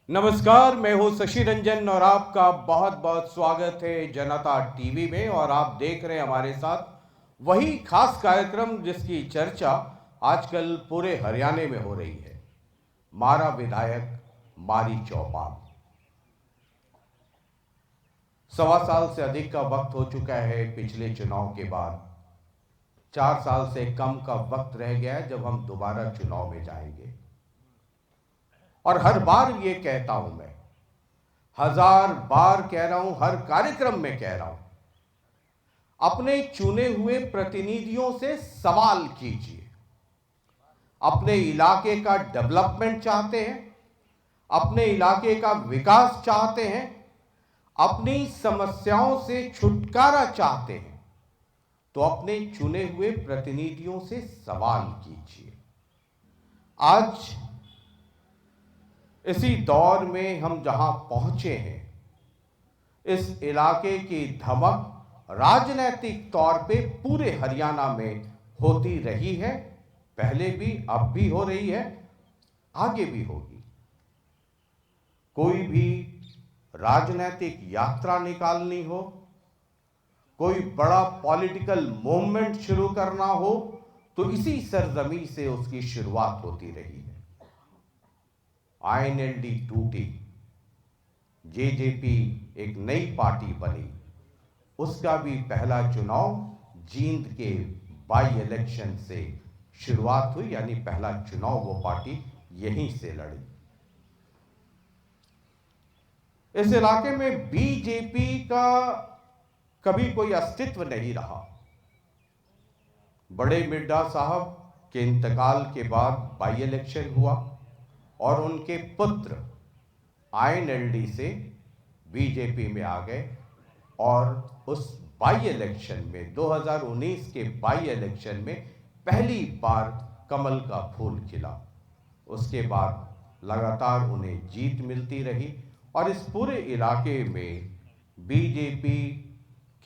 नमस्कार, मैं हूं शशि रंजन और आपका बहुत बहुत स्वागत है जनता टीवी में। और आप देख रहे हैं हमारे साथ वही खास कार्यक्रम जिसकी चर्चा आजकल पूरे हरियाणा में हो रही है, मारा विधायक मारी चौपाल। 1.25 साल से अधिक का वक्त हो चुका है पिछले चुनाव के बाद। 4 साल से कम का वक्त रह गया है जब हम दोबारा चुनाव में जाएंगे। और हर बार ये कहता हूं, मैं 1000 बार कह रहा हूं, हर कार्यक्रम में कह रहा हूं, अपने चुने हुए प्रतिनिधियों से सवाल कीजिए। अपने इलाके का डेवलपमेंट चाहते हैं, अपने इलाके का विकास चाहते हैं, अपनी समस्याओं से छुटकारा चाहते हैं, तो अपने चुने हुए प्रतिनिधियों से सवाल कीजिए। आज इसी दौर में हम जहां पहुंचे हैं, इस इलाके की धमक राजनीतिक तौर पे पूरे हरियाणा में होती रही है, पहले भी, अब भी हो रही है, आगे भी होगी। कोई भी राजनीतिक यात्रा निकालनी हो, कोई बड़ा पॉलिटिकल मूवमेंट शुरू करना हो, तो इसी सरजमी से उसकी शुरुआत होती रही है। आईएनएलडी टूटी, जेजेपी एक नई पार्टी बनी, उसका भी पहला चुनाव जींद के बाई इलेक्शन से शुरुआत हुई, यानी पहला चुनाव वो पार्टी यहीं से लड़ी। इस इलाके में बीजेपी का कभी कोई अस्तित्व नहीं रहा। बड़े मिड्ढा साहब के इंतकाल के बाद बाई इलेक्शन हुआ और उनके पुत्र आईएनएलडी से बीजेपी में आ गए और उस बाई इलेक्शन में 2019 के बाई इलेक्शन में पहली बार कमल का फूल खिला। उसके बाद लगातार उन्हें जीत मिलती रही और इस पूरे इलाके में बीजेपी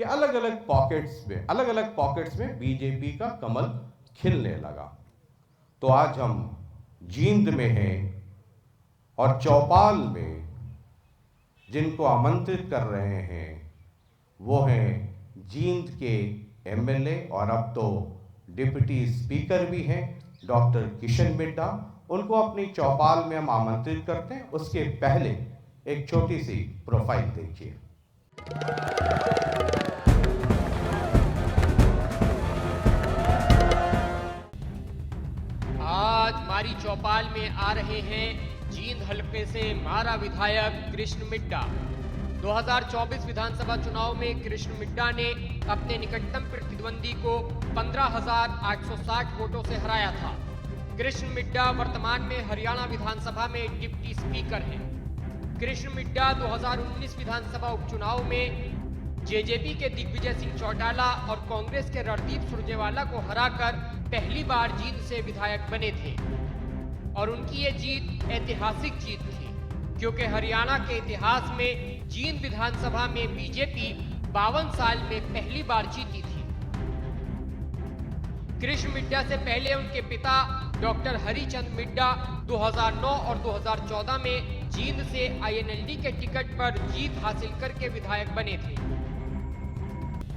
के अलग अलग पॉकेट्स में बीजेपी का कमल खिलने लगा। तो आज हम जींद में हैं और चौपाल में जिनको आमंत्रित कर रहे हैं वो हैं जींद के एमएलए और अब तो डिप्टी स्पीकर भी हैं, डॉक्टर किशन मिड्ढा। उनको अपनी चौपाल में हम आमंत्रित करते हैं। उसके पहले एक छोटी सी प्रोफाइल देखिए। आज मारी चौपाल में आ रहे हैं जींद हलके से मारा विधायक कृष्ण मिड्ढा। 2024 विधानसभा चुनाव में कृष्ण मिड्ढा ने अपने निकटतम प्रतिद्वंदी को 15,860 वोटों से हराया था। कृष्ण मिड्ढा वर्तमान में हरियाणा विधानसभा में डिप्टी स्पीकर हैं। कृष्ण मिड्ढा 2019 विधानसभा उपचुनाव में जेजेपी के दिग्विजय सिंह चौटाला और कांग्रेस के रणदीप सुरजेवाला को हराकर पहली बार जींद से विधायक बने थे और उनकी ये जीत ऐतिहासिक जीत थी, क्योंकि हरियाणा के इतिहास में जींद विधानसभा में बीजेपी 52 साल में पहली बार जीती थी। कृष्ण मिड्ढा से पहले उनके पिता डॉक्टर हरिचंद मिड्ढा 2009 और 2014 में जींद से आईएनएलडी के टिकट पर जीत हासिल करके विधायक बने थे।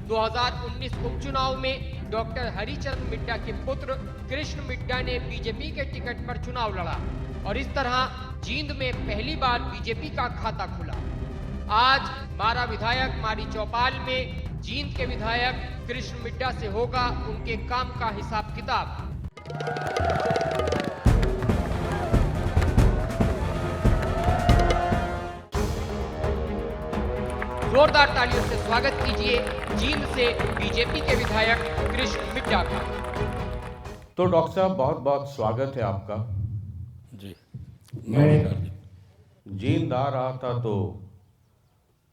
2019 उपचुनाव में डॉक्टर हरिचंद मिड्ढा के पुत्र कृष्ण मिड्ढा ने बीजेपी के टिकट पर चुनाव लड़ा और इस तरह जींद में पहली बार बीजेपी का खाता खुला। आज मारा विधायक मारी चौपाल में जींद के विधायक कृष्ण मिड्ढा से होगा उनके काम का हिसाब किताब। जोरदार तालियों से स्वागत कीजिए जींद से बीजेपी के विधायक कृष्ण मिड्ढा का। तो डॉक्टर साहब, बहुत बहुत स्वागत है आपका जी। मैं जींद आ रहा था तो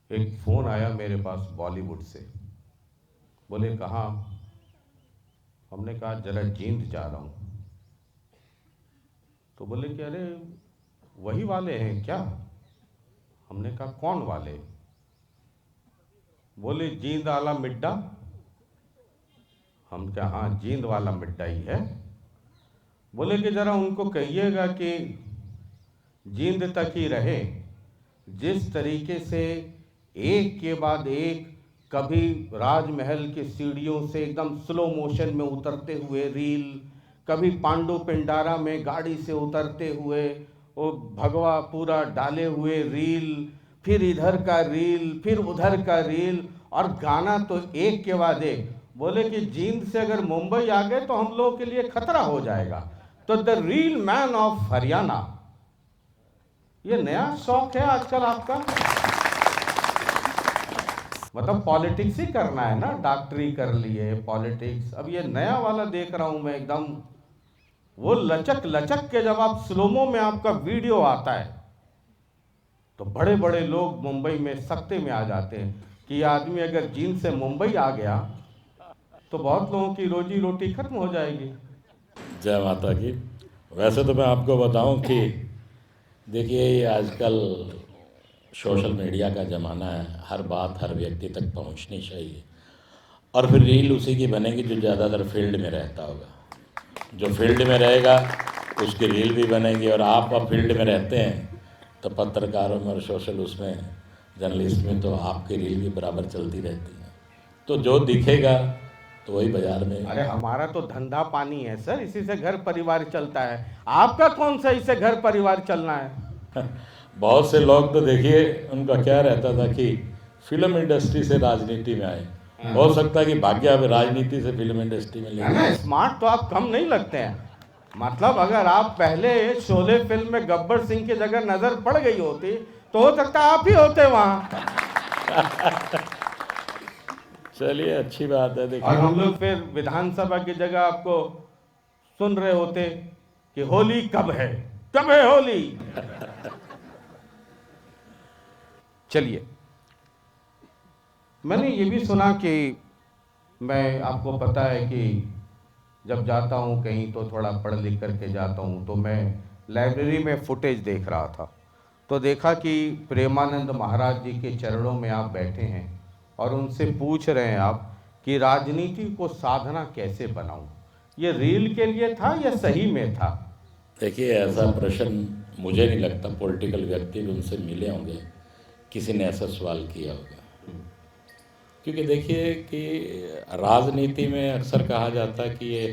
एक फोन आया मेरे पास बॉलीवुड से। बोले कहाँ? हमने कहा जरा जींद जा रहा हूँ। तो बोले कि अरे वही वाले हैं क्या? हमने कहा कौन वाले? बोले जींद वाला मिड्ढा। हम क्या? हाँ, जींद वाला मिड्ढा ही है। बोले कि जरा उनको कहिएगा कि जींद तक ही रहे, जिस तरीके से एक के बाद एक, कभी राजमहल की सीढ़ियों से एकदम स्लो मोशन में उतरते हुए रील, कभी पांडु पिंडारा में गाड़ी से उतरते हुए वो भगवा पूरा डाले हुए रील, फिर इधर का रील, फिर उधर का रील, और गाना तो एक के बाद एक। बोले कि जींद से अगर मुंबई आ गए तो हम लोगों के लिए खतरा हो जाएगा। तो the reel man of Haryana, ये नया शौक है आजकल आपका। मतलब पॉलिटिक्स ही करना है ना, डॉक्टरी कर लिए, पॉलिटिक्स। अब ये नया वाला देख रहा हूं मैं एकदम, वो लचक लचक के जब आप स्लोमो में आपका वीडियो आता है तो बड़े बड़े लोग मुंबई में सकते में आ जाते हैं कि ये आदमी अगर जींद से मुंबई आ गया तो बहुत लोगों की रोजी रोटी खत्म हो जाएगी। जय माता की। वैसे तो मैं आपको बताऊं कि देखिए, ये आजकल सोशल मीडिया का ज़माना है, हर बात हर व्यक्ति तक पहुंचनी चाहिए, और फिर रील उसी की बनेगी जो ज़्यादातर फील्ड में रहता होगा। जो फील्ड में रहेगा उसकी रील भी बनेगी, और आप अब फील्ड में रहते हैं तो पत्रकारों में और सोशल उसमें जर्नलिस्ट में तो आपकी रील भी बराबर चलती रहती है। तो जो दिखेगा तो वही बाजार में। अरे हमारा तो धंधा पानी है सर, इसी से घर परिवार चलता है। आपका कौन सा इससे घर परिवार चलना है? बहुत से लोग तो देखिए, उनका क्या रहता था कि फिल्म इंडस्ट्री से राजनीति में आए। हो सकता है कि भाग्य अब राजनीति से फिल्म इंडस्ट्री में ले गए। स्मार्ट तो आप कम नहीं लगते हैं। मतलब अगर आप पहले शोले फिल्म में गब्बर सिंह की जगह नजर पड़ गई होती तो हो सकता है आप ही होते वहां। चलिए, अच्छी बात है। देखिए, और हम लोग फिर विधानसभा की जगह आपको सुन रहे होते कि होली कब है, कब है होली। चलिए, मैंने ये भी सुना कि मैं, आपको पता है कि जब जाता हूँ कहीं तो थोड़ा पढ़ लिख करके जाता हूँ, तो मैं लाइब्रेरी में फुटेज देख रहा था तो देखा कि प्रेमानंद महाराज जी के चरणों में आप बैठे हैं और उनसे पूछ रहे हैं आप कि राजनीति को साधना कैसे बनाऊं। ये रील के लिए था या सही में था? देखिए, ऐसा प्रश्न मुझे नहीं लगता पॉलिटिकल व्यक्ति भी उनसे मिले होंगे, किसी ने ऐसा सवाल किया होगा। क्योंकि देखिए कि राजनीति में अक्सर कहा जाता है कि ये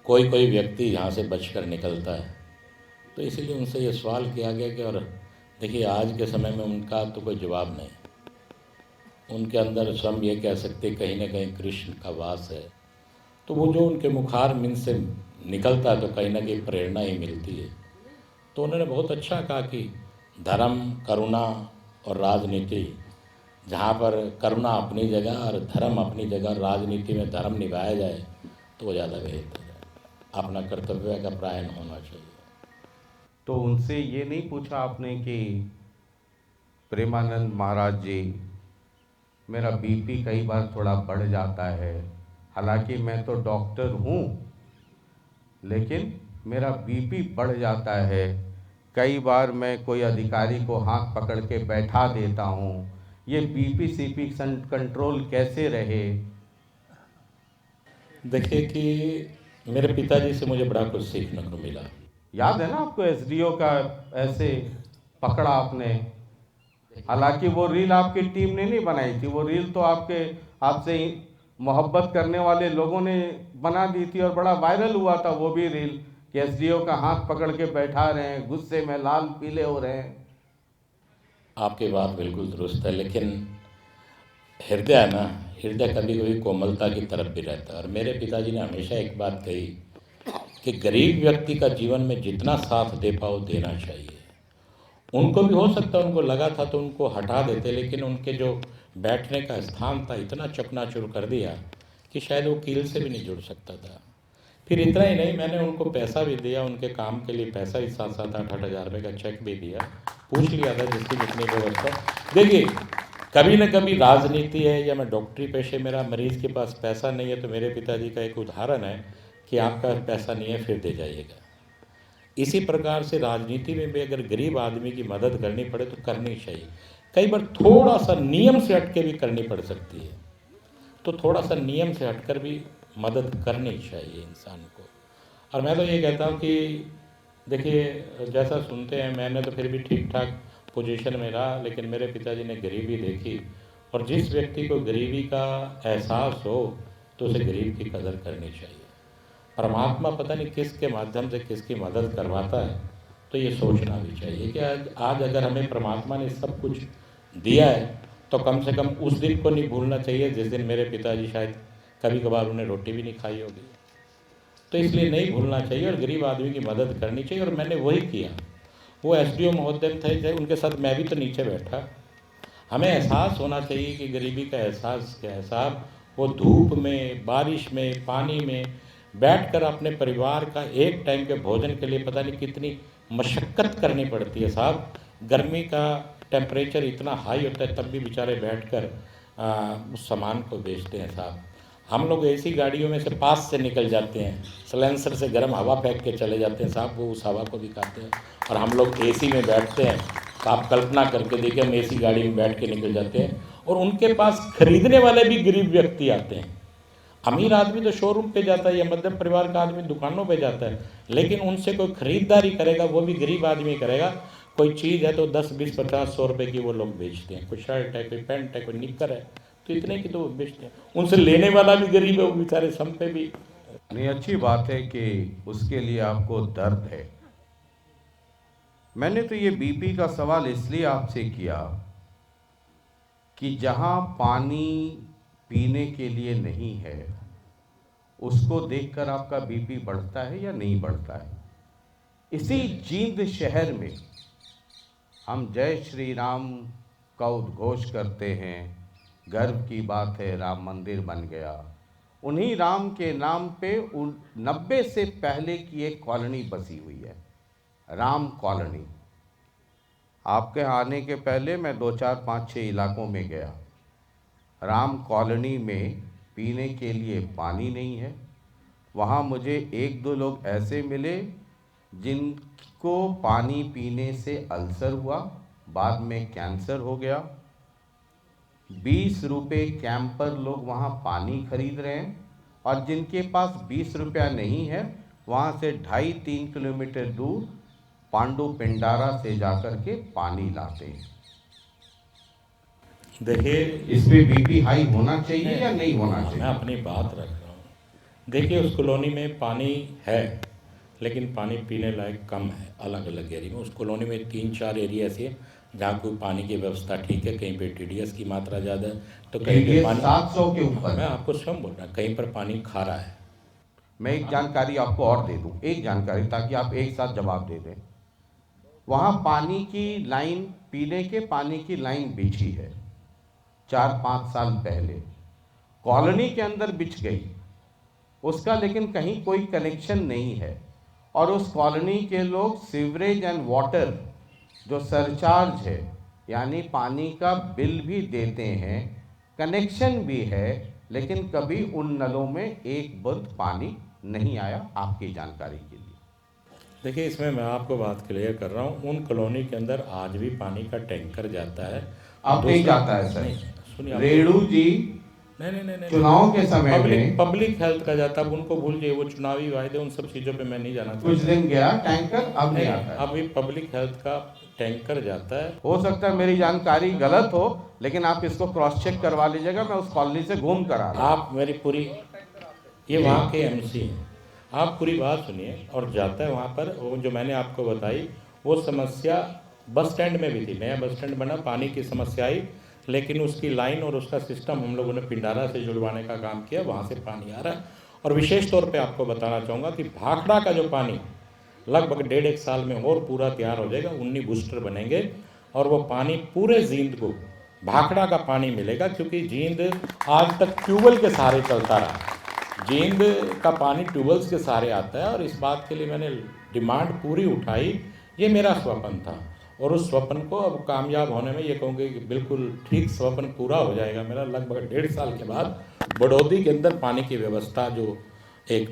कोई कोई व्यक्ति यहाँ से बचकर निकलता है, तो इसीलिए उनसे ये सवाल किया गया कि, और देखिए आज के समय में उनका तो कोई जवाब नहीं। उनके अंदर हम ये कह सकते कहीं ना कहीं कृष्ण का वास है, तो वो जो उनके मुखार मिन से निकलता है तो कहीं ना कहीं प्रेरणा ही मिलती है। तो उन्होंने बहुत अच्छा कहा कि धर्म, करुणा और राजनीति, जहाँ पर करुणा अपनी जगह और धर्म अपनी जगह, राजनीति में धर्म निभाया जाए तो वो ज़्यादा बेहतर है। अपना कर्तव्य का परायण होना चाहिए। तो उनसे ये नहीं पूछा आपने कि प्रेमानंद महाराज जी, मेरा बीपी कई बार थोड़ा बढ़ जाता है, हालांकि मैं तो डॉक्टर हूँ लेकिन मेरा बीपी बढ़ जाता है, कई बार मैं कोई अधिकारी को हाथ पकड़ के बैठा देता हूँ, ये बीपी सीपी कंट्रोल कैसे रहे? देखिए कि मेरे पिताजी से मुझे बड़ा कुछ सीखने को मिला। याद है ना आपको एसडीओ का ऐसे पकड़ा आपने, हालांकि वो रील आपकी टीम ने नहीं बनाई थी, वो रील तो आपसे मोहब्बत करने वाले लोगों ने बना दी थी और बड़ा वायरल हुआ था वो भी रील कि एसडीओ का हाथ पकड़ के बैठा रहे हैं, गुस्से में लाल पीले हो रहे हैं। आपकी बात बिल्कुल दुरुस्त है, लेकिन हृदय है ना, हृदय कभी कभी कोमलता की तरफ भी रहता है। और मेरे पिताजी ने हमेशा एक बात कही कि गरीब व्यक्ति का जीवन में जितना साथ दे पाओ देना चाहिए। उनको भी हो सकता है उनको लगा था तो उनको हटा देते, लेकिन उनके जो बैठने का स्थान था इतना चकनाचूर कर दिया कि शायद वो कील से भी नहीं जुड़ सकता था। फिर इतना ही नहीं, मैंने उनको पैसा भी दिया, उनके काम के लिए पैसा ही 7-8 हज़ार रुपये का चेक भी दिया, पूछ लिया था जिसकी जितनी व्यवस्था। देखिए, कभी न कभी राजनीति है या मैं डॉक्टरी पेशे, मेरा मरीज़ के पास पैसा नहीं है तो मेरे पिताजी का एक उदाहरण है कि आपका पैसा नहीं है फिर दे जाइएगा। इसी प्रकार से राजनीति में भी अगर गरीब आदमी की मदद करनी पड़े तो करनी चाहिए। कई बार थोड़ा सा नियम से हट के भी करनी पड़ सकती है, तो थोड़ा सा नियम से हटकर भी मदद करनी चाहिए इंसान को। और मैं तो ये कहता हूँ कि देखिए, जैसा सुनते हैं, मैंने तो फिर भी ठीक ठाक पोजीशन में रहा, लेकिन मेरे पिताजी ने गरीबी देखी, और जिस व्यक्ति को गरीबी का एहसास हो तो उसे गरीब की कदर करनी चाहिए। परमात्मा पता नहीं किसके माध्यम से किसकी मदद करवाता है, तो ये सोचना भी चाहिए कि आज अगर हमें परमात्मा ने सब कुछ दिया है तो कम से कम उस दिन को नहीं भूलना चाहिए जिस दिन मेरे पिताजी शायद कभी कभार उन्हें रोटी भी नहीं खाई होगी। तो इसलिए नहीं भूलना चाहिए और गरीब आदमी की मदद करनी चाहिए, और मैंने वही किया। वो एसडीओ महोदय थे, उनके साथ मैं भी तो नीचे बैठा। हमें एहसास होना चाहिए कि गरीबी का एहसास क्या है साहब। वो धूप में, बारिश में, पानी में बैठकर अपने परिवार का एक टाइम के भोजन के लिए पता नहीं कितनी मशक्क़त करनी पड़ती है साहब। गर्मी का टेम्परेचर इतना हाई होता है, तब भी बेचारे बैठकर उस सामान को बेचते हैं साहब। हम लोग ऐसी गाड़ियों में से पास से निकल जाते हैं, सलेंसर से गर्म हवा फेंक के चले जाते हैं साहब, वो उस हवा को भी खाते हैं। और हम लोग एसी में बैठते हैं, तो आप कल्पना करके देखिए, हम एसी गाड़ी में बैठ के निकल जाते हैं और उनके पास खरीदने वाले भी गरीब व्यक्ति आते हैं। अमीर आदमी तो शोरूम पे जाता है या मध्यम परिवार का आदमी दुकानों पे जाता है, लेकिन उनसे कोई खरीदारी करेगा वो भी गरीब आदमी करेगा। कोई चीज़ है तो 10, 20, 50, 100 रुपये की वो लोग बेचते हैं। कोई शर्ट है, कोई पैंट है, कोई निक्कर है, तो इतने की तो वो बेचते हैं। उनसे लेने वाला भी गरीब है, वो बेचारे सम पे भी। नहीं, अच्छी बात है कि उसके लिए आपको दर्द है। मैंने तो ये बीपी का सवाल इसलिए आपसे किया कि जहां पानी पीने के लिए नहीं है उसको देखकर आपका बीपी बढ़ता है या नहीं बढ़ता है। इसी जींद शहर में हम जय श्री राम का उद्घोष करते हैं, गर्व की बात है राम मंदिर बन गया। उन्हीं राम के नाम पे 90 से पहले की एक कॉलोनी बसी हुई है, राम कॉलोनी। आपके आने के पहले मैं 2, 4, 5, 6 इलाकों में गया। राम कॉलोनी में पीने के लिए पानी नहीं है। वहाँ मुझे 1-2 लोग ऐसे मिले जिनको पानी पीने से अल्सर हुआ, बाद में कैंसर हो गया। 20 रुपये कैंपर लोग वहाँ पानी खरीद रहे हैं, और जिनके पास 20 रुपया नहीं है वहाँ से 2.5-3 किलोमीटर दूर पांडु पिंडारा से जाकर के पानी लाते हैं। देखिए, इस पे बीपी हाई होना चाहिए या नहीं होना चाहिए? मैं अपनी बात रख रहा हूँ। देखिए, उस कॉलोनी में पानी है, लेकिन पानी पीने लायक कम है। अलग अलग एरिया में, उस कॉलोनी में 3-4 एरिया ऐसे हैं जहाँ कोई पानी की व्यवस्था ठीक है, कहीं पे टीडीएस की मात्रा ज़्यादा है, तो कहीं पे पानी 700 के ऊपर। मैं आपको स्वयं बोल रहा, कहीं पर पानी खारा है। मैं एक जानकारी आपको और दे दूं, एक जानकारी, ताकि आप एक साथ जवाब दे दें। वहाँ पानी की लाइन, पीने के पानी की लाइन बिछी है 4-5 साल पहले, कॉलोनी के अंदर बिछ गई उसका, लेकिन कहीं कोई कनेक्शन नहीं है। और उस कॉलोनी के लोग सीवरेज एंड वाटर जो सरचार्ज है, यानी पानी का बिल भी देते हैं, कनेक्शन भी है, लेकिन कभी उन नलों में एक बूंद पानी नहीं आया। आपकी जानकारी के लिए देखिए, इसमें मैं आपको बात क्लियर कर रहा हूँ, उन कॉलोनी के अंदर आज भी पानी का टैंकर जाता है। अब नहीं जाता है सर। सुनिए, रेणु जी नहीं, चुनाव के समय में पब्लिक हेल्थ का जाता है, उनको भूल जाइए, वो चुनावी वायदे, उन सब चीज़ों पे मैं नहीं जाना कुछ दिन गया टैंकर, अब नहीं आता है। अभी पब्लिक हेल्थ का टैंकर जाता है। हो सकता है मेरी जानकारी गलत हो, लेकिन आप इसको क्रॉस चेक करवा लीजिएगा। मैं उस कॉलोनी से घूम कर आ रहा हूं। आप मेरी पूरी, ये वहाँ के एमसी हैं, आप पूरी बात सुनिए। और जाता है वहाँ पर, वो जो मैंने आपको बताई वो समस्या बस स्टैंड में भी थी। नया बस स्टैंड बना, पानी की समस्या आई, लेकिन उसकी लाइन और उसका सिस्टम हम लोगों ने पिंडारा से जुड़वाने का काम किया, वहाँ से पानी आ रहा है। और विशेष तौर पे आपको बताना चाहूँगा कि भाखड़ा का जो पानी लगभग 1.5 साल में और पूरा तैयार हो जाएगा, 19 बूस्टर बनेंगे और वो पानी पूरे जींद को भाखड़ा का पानी मिलेगा, क्योंकि जींद आज तक ट्यूबवेल के सहारे चलता रहा। जींद का पानी ट्यूबवेल्स के सहारे आता है, और इस बात के लिए मैंने डिमांड पूरी उठाई। ये मेरा स्वप्न था, और उस स्वप्न को अब कामयाब होने में ये कहूँगी कि बिल्कुल ठीक स्वप्न पूरा हो जाएगा मेरा। लगभग 1.5 साल के बाद बड़ौदी के अंदर पानी की व्यवस्था जो एक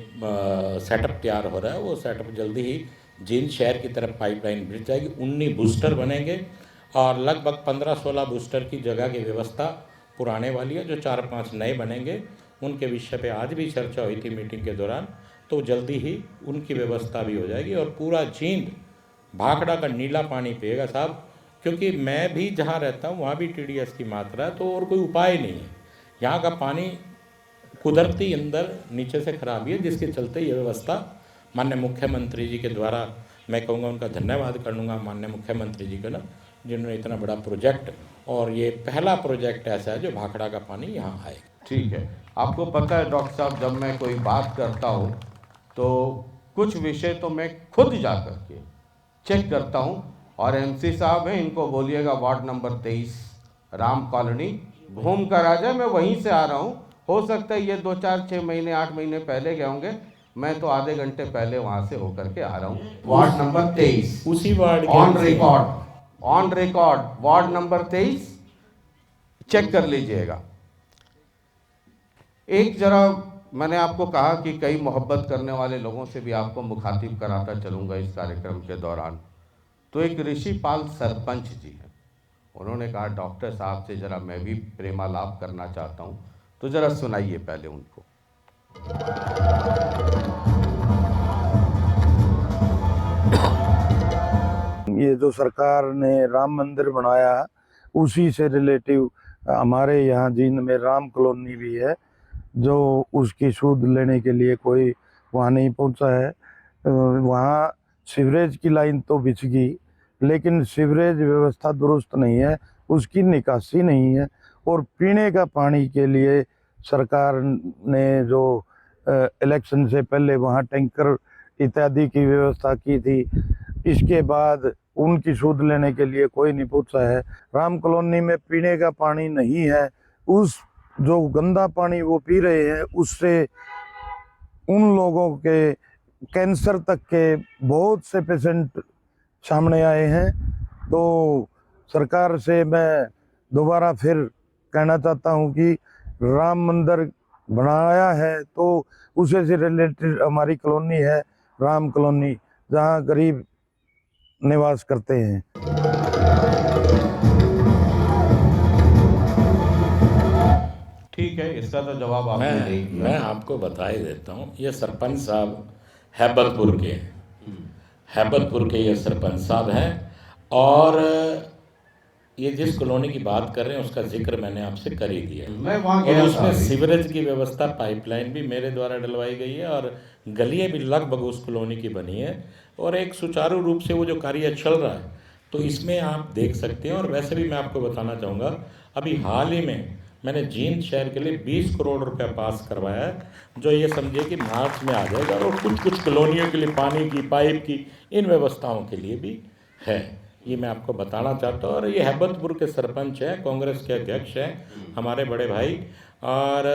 सेटअप तैयार हो रहा है, वो सेटअप जल्दी ही जींद शहर की तरफ पाइपलाइन बिछ जाएगी। 19 बूस्टर बनेंगे और लगभग 15-16 बूस्टर की जगह की व्यवस्था पुराने वाली है। जो 4-5 नए बनेंगे, उनके विषय पे आज भी चर्चा हुई थी मीटिंग के दौरान, तो जल्दी ही उनकी व्यवस्था भी हो जाएगी और पूरा जींद भाखड़ा का नीला पानी पिएगा साहब। क्योंकि मैं भी जहाँ रहता हूँ वहाँ भी TDS की मात्रा है, तो और कोई उपाय नहीं है। यहाँ का पानी कुदरती अंदर नीचे से खराबी है, जिसके चलते ये व्यवस्था माननीय मुख्यमंत्री जी के द्वारा, मैं कहूँगा उनका धन्यवाद करूँगा माननीय मुख्यमंत्री जी का ना, जिन्होंने इतना बड़ा प्रोजेक्ट, और ये पहला प्रोजेक्ट ऐसा है जो भाखड़ा का पानी यहाँ आए। ठीक है। आपको पता है डॉक्टर साहब, जब मैं कोई बात करता हूँ तो कुछ विषय तो मैं खुद जा करके चेक करता हूँ, और MC साहब हैं, इनको बोलिएगा वार्ड नंबर 23 राम कॉलोनी घूम कर आ जाए, मैं वहीं से आ रहा हूँ। हो सकता है ये 2, 4, 6 महीने 8 महीने पहले गए होंगे, मैं तो आधे घंटे पहले वहाँ से होकर के आ रहा हूँ। वार्ड नंबर 23 उसी वार्ड के on record ward number 23 check कर लीजिएगा। एक जरा मैंने आपको कहा कि कई मोहब्बत करने वाले लोगों से भी आपको मुखातिब कराता चलूँगा इस कार्यक्रम के दौरान। तो एक ऋषिपाल सरपंच जी हैं, उन्होंने कहा डॉक्टर साहब से ज़रा मैं भी प्रेमालाप करना चाहता हूँ, तो ज़रा सुनाइए पहले उनको। ये जो सरकार ने राम मंदिर बनाया, उसी से रिलेटिव हमारे यहाँ जींद में राम कॉलोनी भी है, जो उसकी सूद लेने के लिए कोई वहाँ नहीं पहुँचा है। वहाँ सीवरेज की लाइन तो बिछ गई, लेकिन सीवरेज व्यवस्था दुरुस्त नहीं है, उसकी निकासी नहीं है, और पीने का पानी के लिए सरकार ने जो इलेक्शन से पहले वहाँ टैंकर इत्यादि की व्यवस्था की थी, इसके बाद उनकी सूद लेने के लिए कोई नहीं पूछा है। राम कॉलोनी में पीने का पानी नहीं है, उस जो गंदा पानी वो पी रहे हैं, उससे उन लोगों के कैंसर तक के बहुत से पेशेंट सामने आए हैं। तो सरकार से मैं दोबारा फिर कहना चाहता हूं कि राम मंदिर बनाया है तो उसे से रिलेटेड हमारी कॉलोनी है राम कॉलोनी, जहां गरीब निवास करते हैं। ठीक है, इसका तो जवाब आपने दे दिया। मैं आपको बता ही देता हूँ, ये सरपंच साहब हैबतपुर के ये सरपंच साहब हैं, और ये जिस कॉलोनी की बात कर रहे हैं उसका जिक्र मैंने आपसे कर ही दिया। मैं वहाँ और गया उसमें था। सीवरेज की व्यवस्था, पाइपलाइन भी मेरे द्वारा डलवाई गई है, और गलियाँ भी लगभग उस कॉलोनी की बनी है, और एक सुचारू रूप से वो जो कार्य चल रहा है, तो इसमें आप देख सकते हैं। और वैसे भी मैं आपको बताना चाहूँगा, अभी हाल ही में मैंने जींद शहर के लिए 20 करोड़ रुपया पास करवाया है, जो ये समझिए कि मार्च में आ जाएगा, और कुछ कॉलोनियों के लिए पानी की, पाइप की, इन व्यवस्थाओं के लिए भी है। ये मैं आपको बताना चाहता हूँ। और ये हैबतपुर के सरपंच हैं, कांग्रेस के अध्यक्ष हैं, हमारे बड़े भाई, और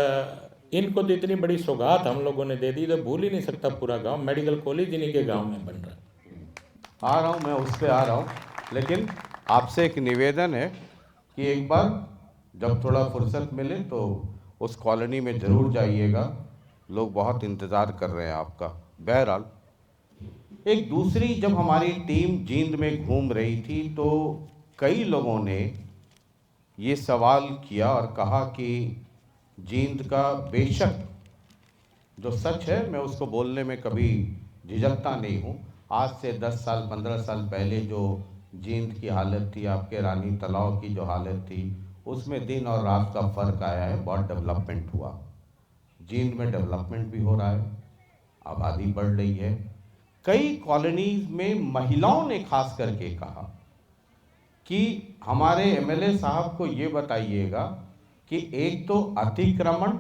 इनको तो इतनी बड़ी सौगात हम लोगों ने दे दी, तो भूल ही नहीं सकता पूरा गांव। मेडिकल कॉलेज इन्हीं के गांव में बन रहा है। आ रहा हूँ, मैं उस पर आ रहा हूँ, लेकिन आपसे एक निवेदन है कि एक बार जब थोड़ा फुर्सत मिले तो उस कॉलोनी में ज़रूर जाइएगा, लोग बहुत इंतज़ार कर रहे हैं आपका। बहरहाल, एक दूसरी जब हमारी टीम जींद में घूम रही थी तो कई लोगों ने ये सवाल किया और कहा कि जींद का बेशक जो सच है, मैं उसको बोलने में कभी झिझकता नहीं हूँ। आज से 10 साल 15 साल पहले जो जींद की हालत थी, आपके रानी तालाब की जो हालत थी, उसमें दिन और रात का फ़र्क आया है। बहुत डेवलपमेंट हुआ, जींद में डेवलपमेंट भी हो रहा है, आबादी बढ़ रही है। कई कॉलोनीज में महिलाओं ने खास करके कहा कि हमारे MLA साहब को ये बताइएगा कि एक तो अतिक्रमण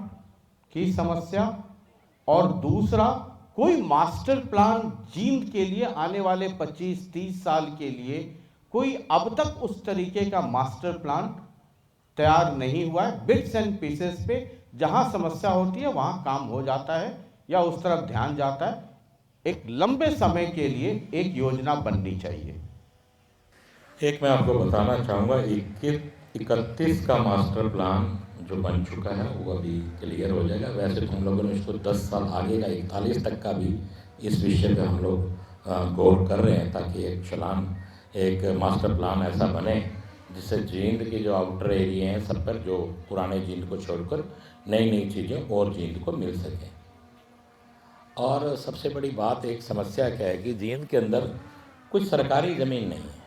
की समस्या, और दूसरा कोई मास्टर प्लान जींद के लिए आने वाले 25-30 साल के लिए कोई अब तक उस तरीके का मास्टर प्लान तैयार नहीं हुआ है। बिट्स एंड पीसेस पे जहां समस्या होती है वहां काम हो जाता है या उस तरफ ध्यान जाता है। एक लंबे समय के लिए एक योजना बननी चाहिए। एक मैं आपको बताना चाहूँगा, 31 का मास्टर प्लान जो बन चुका है वो अभी क्लियर हो जाएगा। वैसे तो हम लोगों ने इसको 10 साल आगे का 41 तक का भी इस विषय पे हम लोग गौर कर रहे हैं, ताकि एक मास्टर प्लान ऐसा बने जिससे जींद के जो आउटर एरिया हैं सब पर, जो पुराने जींद को छोड़कर नई चीज़ें और जींद को मिल सकें। और सबसे बड़ी बात, एक समस्या क्या है कि जींद के अंदर कुछ सरकारी ज़मीन नहीं है,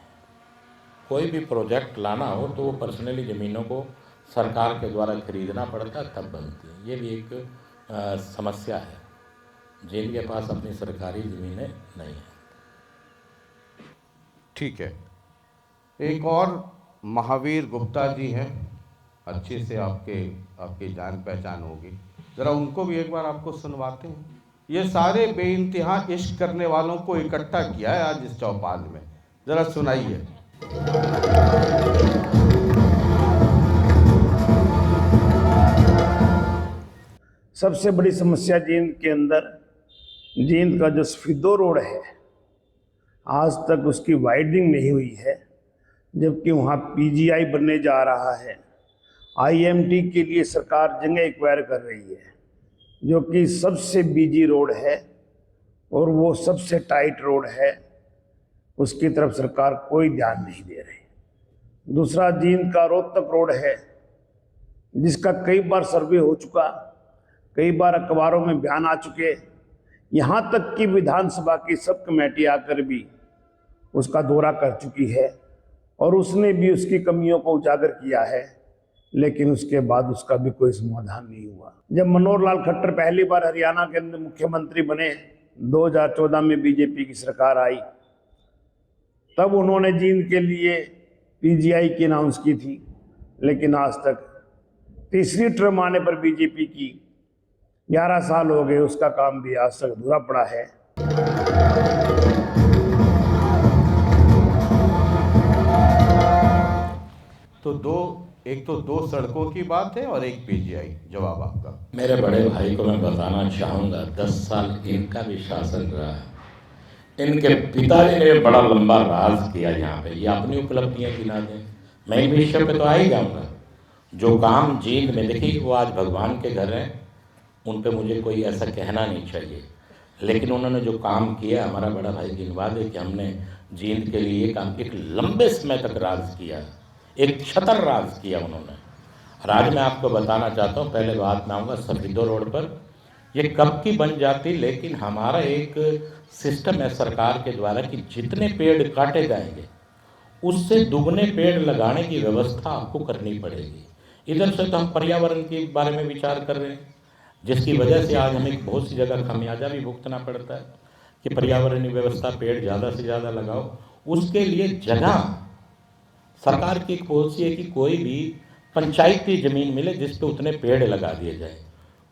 कोई भी प्रोजेक्ट लाना हो तो वो पर्सनली ज़मीनों को सरकार के द्वारा खरीदना पड़ता है तब बनती है। ये भी एक समस्या है, जिनके पास अपनी सरकारी ज़मीनें नहीं हैं। ठीक है, एक और महावीर गुप्ता जी हैं, अच्छे से आपकी जान पहचान होगी, ज़रा उनको भी एक बार आपको सुनवाते हैं। ये सारे बेइंतहा इश्क करने वालों को इकट्ठा किया है आज इस चौपाल में, ज़रा सुनाइए। सबसे बड़ी समस्या जींद के अंदर, जींद का जो सफीदो रोड है, आज तक उसकी वाइडनिंग नहीं हुई है, जबकि वहाँ पीजीआई बनने जा रहा है। आईएमटी के लिए सरकार जगह एक्वायर कर रही है, जो कि सबसे बिजी रोड है और वो सबसे टाइट रोड है, उसकी तरफ सरकार कोई ध्यान नहीं दे रही। दूसरा जींद का रोहतक रोड है, जिसका कई बार सर्वे हो चुका, कई बार अखबारों में बयान आ चुके, यहाँ तक कि विधानसभा की सब कमेटी आकर भी उसका दौरा कर चुकी है और उसने भी उसकी कमियों को उजागर किया है, लेकिन उसके बाद उसका भी कोई समाधान नहीं हुआ। जब मनोहर लाल खट्टर पहली बार हरियाणा के अंदर मुख्यमंत्री बने, 2014 में बीजेपी की सरकार आई, तब उन्होंने जींद के लिए पीजीआई की अनाउंस की थी, लेकिन आज तक तीसरी टर्म आने पर बीजेपी की 11 साल हो गए, उसका काम भी आज तक अधूरा पड़ा है। तो एक तो दो सड़कों की बात है और एक पीजीआई। जवाब आपका। मेरे बड़े भाई को मैं बताना चाहूँगा, 10 साल इनका भी शासन रहा है। इनके पिताजी ने बड़ा लंबा राज किया यहाँ पे, ये अपनी उपलब्धियाँ गिना दें। मैं इन विषय पे तो आ ही जाऊँगा। जो काम जींद में देखिए, वो आज भगवान के घर हैं, उन पे मुझे कोई ऐसा कहना नहीं चाहिए, लेकिन उन्होंने जो काम किया, हमारा बड़ा भाई गिनवा दे कि हमने जींद के लिए काम एक लंबे समय तक राज किया, एक छतर राज किया उन्होंने। और आज मैं आपको बताना चाहता हूँ, पहले बात में आऊँगा सफीदो रोड पर, ये कब की बन जाती, लेकिन हमारा एक सिस्टम है सरकार के द्वारा कि जितने पेड़ काटे जाएंगे उससे दुगने पेड़ लगाने की व्यवस्था आपको करनी पड़ेगी। इधर से तो हम पर्यावरण के बारे में विचार कर रहे हैं, जिसकी वजह से आज हमें बहुत सी जगह खामियाजा भी भुगतना पड़ता है कि पर्यावरणीय व्यवस्था, पेड़ ज़्यादा से ज़्यादा लगाओ। उसके लिए जगह सरकार की एक पॉलिसी है कि कोई भी पंचायती ज़मीन मिले जिस पे उतने पेड़ लगा दिए जाए।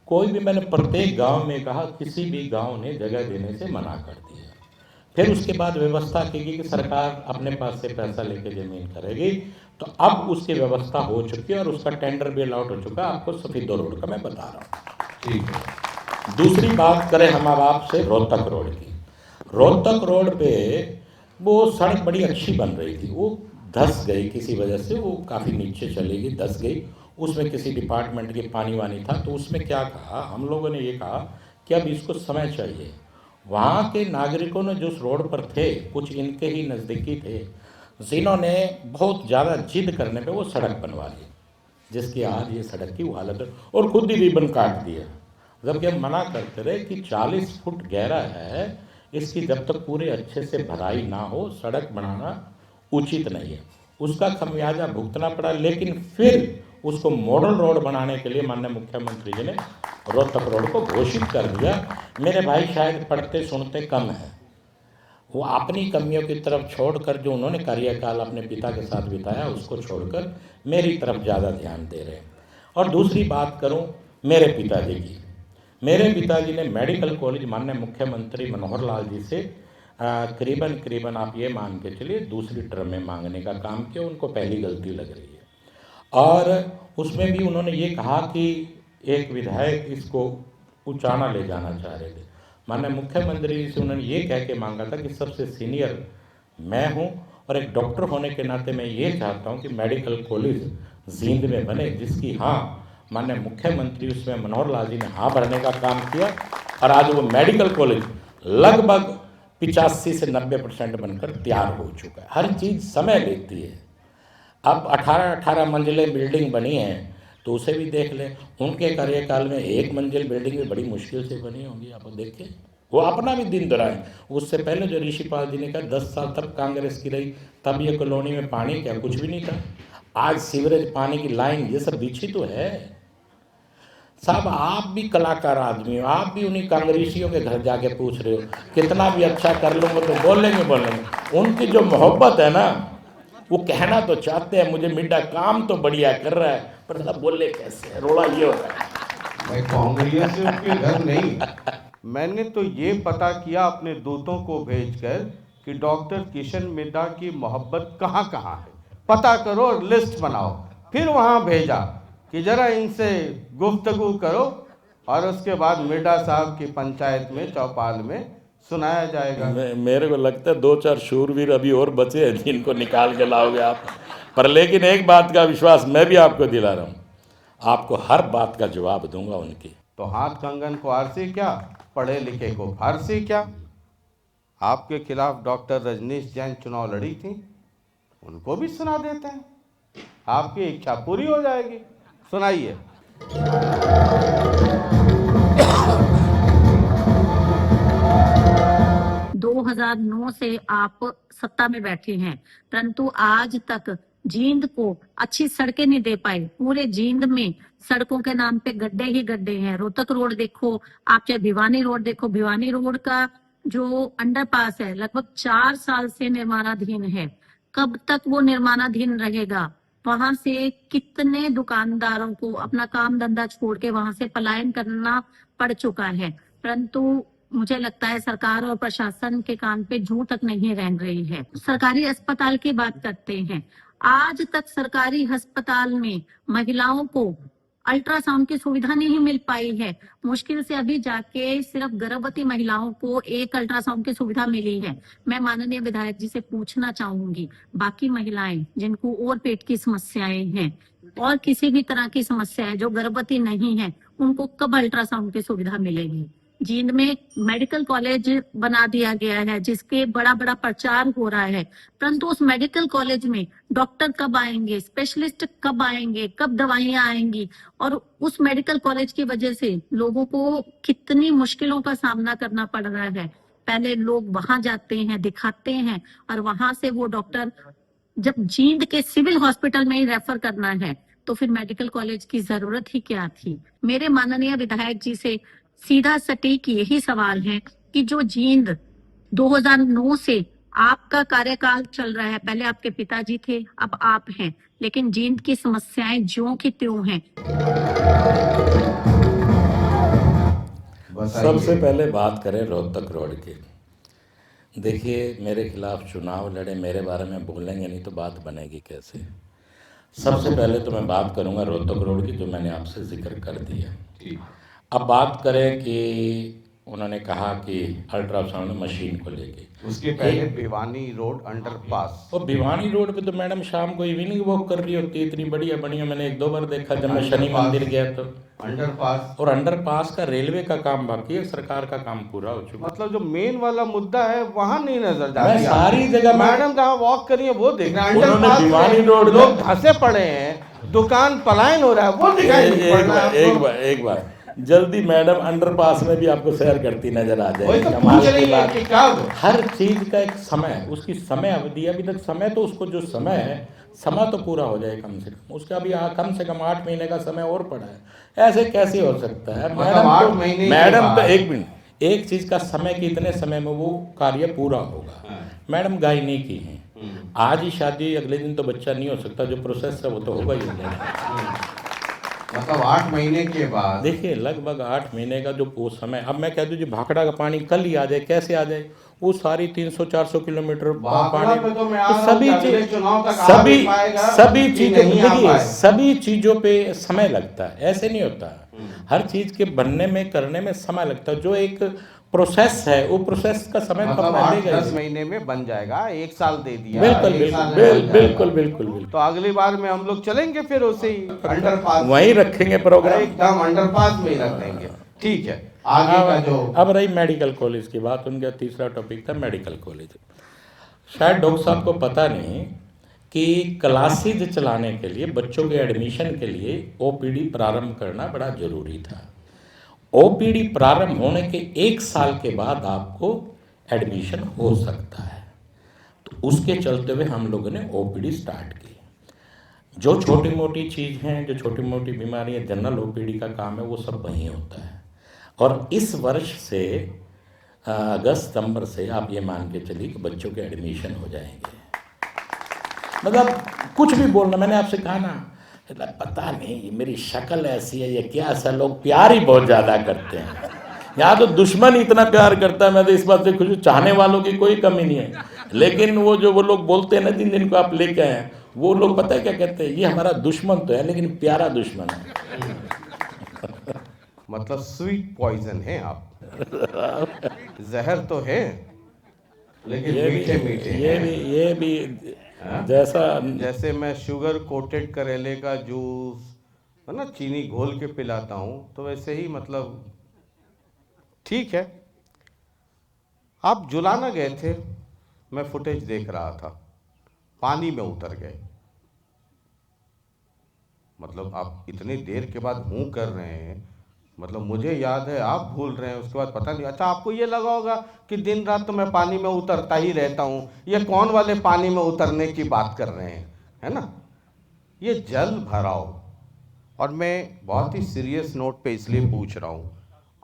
कोई भी, मैंने प्रत्येक गांव में कहा, किसी भी गांव ने जगह देने से मना कर दिया। फिर उसके बाद व्यवस्था की गई कि सरकार अपने पास से पैसा लेके ज़मीन करेगी, तो अब उसकी व्यवस्था हो चुकी है और उसका टेंडर भी अलॉट हो चुका है। आपको सफीदो रोड का मैं बता रहा हूँ। ठीक है। दूसरी बात करें हम अब आपसे रोहतक रोड की। रोहतक रोड पे वो सड़क बड़ी अच्छी बन रही थी, वो धंस गई किसी वजह से, वो काफ़ी नीचे चली गई, धंस गई। उसमें किसी डिपार्टमेंट के पानी वानी था, तो उसमें क्या कहा, हम लोगों ने ये कहा कि अब इसको समय चाहिए। वहाँ के नागरिकों ने जो उस रोड पर थे, कुछ इनके ही नज़दीकी थे, जिन्होंने बहुत ज़्यादा जिद करने पे वो सड़क बनवा ली, जिसकी आज ये सड़क की वो हालत है, और खुद ही रिबन काट दिया। जबकि हम मना करते रहे कि 40 फुट गहरा है, इसकी जब तक पूरे अच्छे से भराई ना हो सड़क बनाना उचित नहीं है। उसका खमियाजा भुगतना पड़ा, लेकिन फिर उसको मॉडल रोड बनाने के लिए माननीय मुख्यमंत्री जी ने रोहतक रोड को घोषित कर दिया। मेरे भाई शायद पढ़ते सुनते कम हैं, वो अपनी कमियों की तरफ छोड़कर, जो उन्होंने कार्यकाल अपने पिता के साथ बिताया उसको छोड़कर मेरी तरफ ज़्यादा ध्यान दे रहे हैं। और दूसरी बात करूं मेरे पिताजी की, मेरे पिताजी ने मेडिकल कॉलेज माननीय मुख्यमंत्री मनोहर लाल जी से करीबन आप ये मान के चलिए दूसरी टर्म में मांगने का काम किया। उनको पहली गलती लग रही है, और उसमें भी उन्होंने ये कहा कि एक विधायक इसको उचाना ले जाना चाह रहे थे। माननीय मुख्यमंत्री से उन्होंने ये कह के मांगा था कि सबसे सीनियर मैं हूँ और एक डॉक्टर होने के नाते मैं ये चाहता हूँ कि मेडिकल कॉलेज जींद में बने, जिसकी हाँ माननीय मुख्यमंत्री उसमें मनोहर लाल जी ने हाँ भरने का काम किया, और आज वो मेडिकल कॉलेज लगभग 85 से 90% बनकर तैयार हो चुका है। हर चीज़ समय लेती है। अब 18 मंजिलें बिल्डिंग बनी हैं, तो उसे भी देख लें। उनके कार्यकाल में 1 मंजिल बिल्डिंग भी बड़ी मुश्किल से बनी होंगी, आप देखें वो अपना भी दिन दोहराए। उससे पहले जो ऋषिपाल जी ने कहा 10 साल तब कांग्रेस की रही, तब ये कॉलोनी में पानी क्या कुछ भी नहीं था। आज सीवरेज पानी की लाइन ये सब बिछी तो है। साहब आप भी कलाकार आदमी हो, आप भी उन्हीं कांग्रेसियों के घर जाके पूछ रहे हो कितना भी अच्छा कर लूँगा तो बोलेंगे। उनकी जो मोहब्बत है ना, वो कहना तो चाहते हैं मुझे मिड्डा काम तो बढ़िया कर रहा है, पर साहब बोले कैसे, रोड़ा ये हो रहा है। मैं कांग्रेस से उसके घर नहीं, मैंने तो ये पता किया अपने दूतों को भेजकर कि डॉक्टर किशन मिड्डा की मोहब्बत कहाँ कहाँ है, पता करो और लिस्ट बनाओ। फिर वहाँ भेजा कि जरा इनसे गुफ्तगू करो और उसके बाद मिड्डा साहब की पंचायत में चौपाल में सुनाया जाएगा। मेरे को लगता है 2-4 शूरवीर अभी और बचे हैं जिनको निकाल के लाओगे आप। पर लेकिन एक बात का विश्वास मैं भी आपको दिला रहा हूँ, आपको हर बात का जवाब दूंगा उनकी। तो हाथ कंगन को आरसी क्या, पढ़े लिखे को फारसी क्या। आपके खिलाफ डॉक्टर रजनीश जैन चुनाव लड़ी थी, उनको भी सुना देते हैं, आपकी इच्छा पूरी हो जाएगी। सुनाइए। 2009 से आप सत्ता में बैठे हैं, परंतु आज तक जींद को अच्छी सड़कें नहीं दे पाए। पूरे जींद में सड़कों के नाम पे गड्ढे ही गड्ढे हैं। रोहतक रोड देखो आप, चाहे भिवानी रोड देखो, भिवानी रोड का जो अंडरपास है लगभग 4 साल से निर्माणाधीन है। कब तक वो निर्माणाधीन रहेगा? वहां से कितने दुकानदारों को अपना काम धंधा छोड़ के वहां से पलायन करना पड़ चुका है, परंतु मुझे लगता है सरकार और प्रशासन के कान पे जूं तक नहीं रह रही है। सरकारी अस्पताल की बात करते हैं, आज तक सरकारी अस्पताल में महिलाओं को अल्ट्रासाउंड की सुविधा नहीं मिल पाई है। मुश्किल से अभी जाके सिर्फ गर्भवती महिलाओं को एक अल्ट्रासाउंड की सुविधा मिली है। मैं माननीय विधायक जी से पूछना चाहूंगी, बाकी महिलाएं जिनको और पेट की समस्याएं हैं और किसी भी तरह की समस्या है, जो गर्भवती नहीं है, उनको कब अल्ट्रासाउंड की सुविधा मिलेगी? जींद में मेडिकल कॉलेज बना दिया गया है जिसके बड़ा बड़ा प्रचार हो रहा है, परंतु उस मेडिकल कॉलेज में डॉक्टर कब आएंगे, स्पेशलिस्ट कब आएंगे, कब दवाइयां आएंगी? और उस मेडिकल कॉलेज की वजह से लोगों को कितनी मुश्किलों का सामना करना पड़ रहा है। पहले लोग वहां जाते हैं, दिखाते हैं, और वहां से वो डॉक्टर जब जींद के सिविल हॉस्पिटल में ही रेफर करना है तो फिर मेडिकल कॉलेज की जरूरत ही क्या थी? मेरे माननीय विधायक जी से सीधा सटीक यही सवाल है कि जो जींद 2009 से आपका कार्यकाल चल रहा है, पहले आपके पिताजी थे, अब आप हैं, लेकिन जींद की समस्याएं ज्यों की त्यों हैं। सबसे पहले बात करें रोहतक रोड की। देखिए मेरे खिलाफ चुनाव लड़े, मेरे बारे में बोलेंगे नहीं तो बात बनेगी कैसे। सबसे पहले तो मैं बात करूंगा रोहतक रोड की, जो मैंने आपसे जिक्र कर दिया। अब बात करें कि उन्होंने कहा कि अल्ट्रासाउंड मशीन को लेके, उसके पहले भिवानी रोड अंडरपास, और भिवानी रोड पे तो मैडम शाम को इवनिंग वॉक कर रही होती है, इतनी बढ़िया बढ़िया। मैंने 1-2 बार देखा जब मैं शनि मंदिर गया तो। अंडरपास और अंडरपास का रेलवे का काम बाकी है, सरकार का काम पूरा हो चुका। मतलब जो मेन वाला मुद्दा है वहाँ नहीं नजर जा मैं रहा। सारी जगह मैडम जहाँ वॉक करी है वो देख रहे हैं, उन्होंने अंडरपास भिवानी में रोड लोग धंसे पड़े हैं, दुकान पलायन हो रहा है, वो दिखाई नहीं पड़ रहा है। एक बार जल्दी मैडम अंडरपास में भी आपको सैर करती नजर आ वही जाएगी। तो कमाल पूछ रही की है बात। कि कब? हर चीज का एक समय, उसकी समय अवधि। अभी तक समय तो उसको जो समय है, समय तो पूरा हो जाए कम से कम। उसका अभी कम से कम 8 महीने का समय और पड़ा है। ऐसे कैसे हो सकता है मैडम? 8 महीने मैडम तो एक मिनट, एक चीज का समय कि इतने समय में वो कार्य पूरा होगा। मैडम गायनी की है, आज ही शादी, अगले दिन तो बच्चा नहीं हो सकता। जो प्रोसेस है वो तो होगा ही होगा। मतलब 8 महीने के बाद देखिए लगभग 8 महीने का जो वो समय। अब मैं कह दूं जी भाखड़ा का पानी कल ही आ जाए, कैसे आ जाए? वो सारी 300-400 किलोमीटर भाखड़ा पे तो मैं आ रहा हूं, सभी अगले चुनाव तक आ सभी भी पाएगा सभी कि चीजों नहीं आ देखिए, पाए। सभी चीजों पे समय लगता है, ऐसे नहीं होता। हर चीज के बनने में, करने में समय लगता है। जो एक प्रोसेस है वो प्रोसेस का समय तो मतलब पहले 8-10 महीने में बन जाएगा, 1 साल दे दिया। बिल्कुल 1 साल बिल्कुल में बन बिल्कुल जाएगा। बिल्कुल बिल्कुल। तो अगली बार में हम लोग चलेंगे फिर उसे ही अंडरपास, वहीं रखेंगे प्रोग्राम, एकदम अंडरपास में ही रख देंगे। ठीक है, आगे का जो अब रही मेडिकल कॉलेज की बात, उनका तीसरा टॉपिक था मेडिकल कॉलेज। शायद डॉक्टर साहब को पता नहीं कि क्लासेज चलाने के लिए, बच्चों के एडमिशन के लिए ओपीडी प्रारंभ करना बड़ा जरूरी था। ओपीडी प्रारंभ होने के 1 साल के बाद आपको एडमिशन हो सकता है। तो उसके चलते हुए हम लोगों ने ओपीडी स्टार्ट की। जो छोटी मोटी चीज़ हैं, जो छोटी मोटी बीमारियाँ, जनरल ओपीडी का काम है, वो सब वहीं होता है। और इस वर्ष से अगस्त सितंबर से आप ये मान के चलिए कि बच्चों के एडमिशन हो जाएंगे। मतलब कुछ भी बोलना, मैंने आपसे कहा ना, पता नहीं मेरी शक्ल ऐसी है या क्या, ऐसा लोग प्यार ही बहुत ज़्यादा करते हैं। यहाँ तो दुश्मन इतना प्यार करता है, मैं तो इस बात से खुश हूँ, चाहने वालों की कोई कमी नहीं है। लेकिन वो लोग बोलते हैं ना, जिनको आप लेके आए हैं, वो लोग पता है क्या कहते हैं, ये हमारा दुश्मन तो है लेकिन प्यारा दुश्मन है। मतलब स्वीट पॉइजन है आप। जहर तो है लेकिन मीठे मीठे ये भी जैसे मैं शुगर कोटेड करेले का जूस है ना, चीनी घोल के पिलाता हूँ, तो वैसे ही मतलब ठीक है। आप जुलाना गए थे, मैं फुटेज देख रहा था, पानी में उतर गए। मतलब आप इतनी देर के बाद हूँ कर रहे हैं, मतलब मुझे याद है आप भूल रहे हैं, उसके बाद पता नहीं। अच्छा, आपको ये लगा होगा कि दिन रात तो मैं पानी में उतरता ही रहता हूँ, ये कौन वाले पानी में उतरने की बात कर रहे हैं, है ना। ये जल भराव, और मैं बहुत ही सीरियस नोट पे इसलिए पूछ रहा हूँ,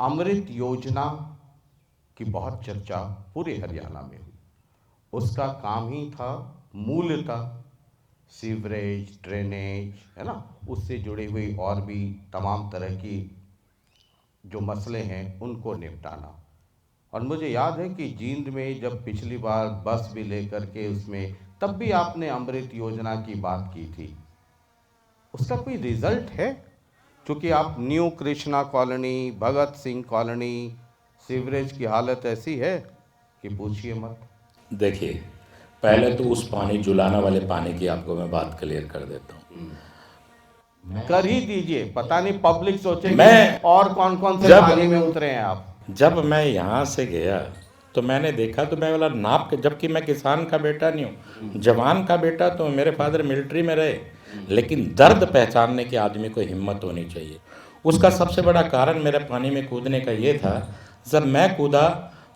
अमृत योजना की बहुत चर्चा पूरे हरियाणा में हुई। उसका काम ही था मूलतः सीवरेज, ड्रेनेज, है ना, उससे जुड़ी हुई और भी तमाम तरह की जो मसले हैं उनको निपटाना। और मुझे याद है कि जींद में जब पिछली बार बस भी लेकर के उसमें, तब भी आपने अमृत योजना की बात की थी। उसका कोई रिजल्ट है? क्योंकि आप new Krishna colony, Bhagat Singh colony, sewerage की हालत ऐसी है कि पूछिए मत। देखिए, पहले तो उस पानी, जुलाना वाले पानी की आपको मैं बात क्लियर कर देता हूँ। कर ही दीजिए, पता नहीं पब्लिक सोचे मैं और कौन कौन से पानी में उतरे हैं आप। जब मैं यहाँ से गया तो मैंने देखा, तो मैं वाला नाप के, जबकि मैं किसान का बेटा नहीं हूँ, जवान का बेटा, तो मेरे फादर मिलिट्री में रहे, लेकिन दर्द पहचानने की आदमी को हिम्मत होनी चाहिए। उसका सबसे बड़ा कारण मेरे पानी में कूदने का ये था, जब मैं कूदा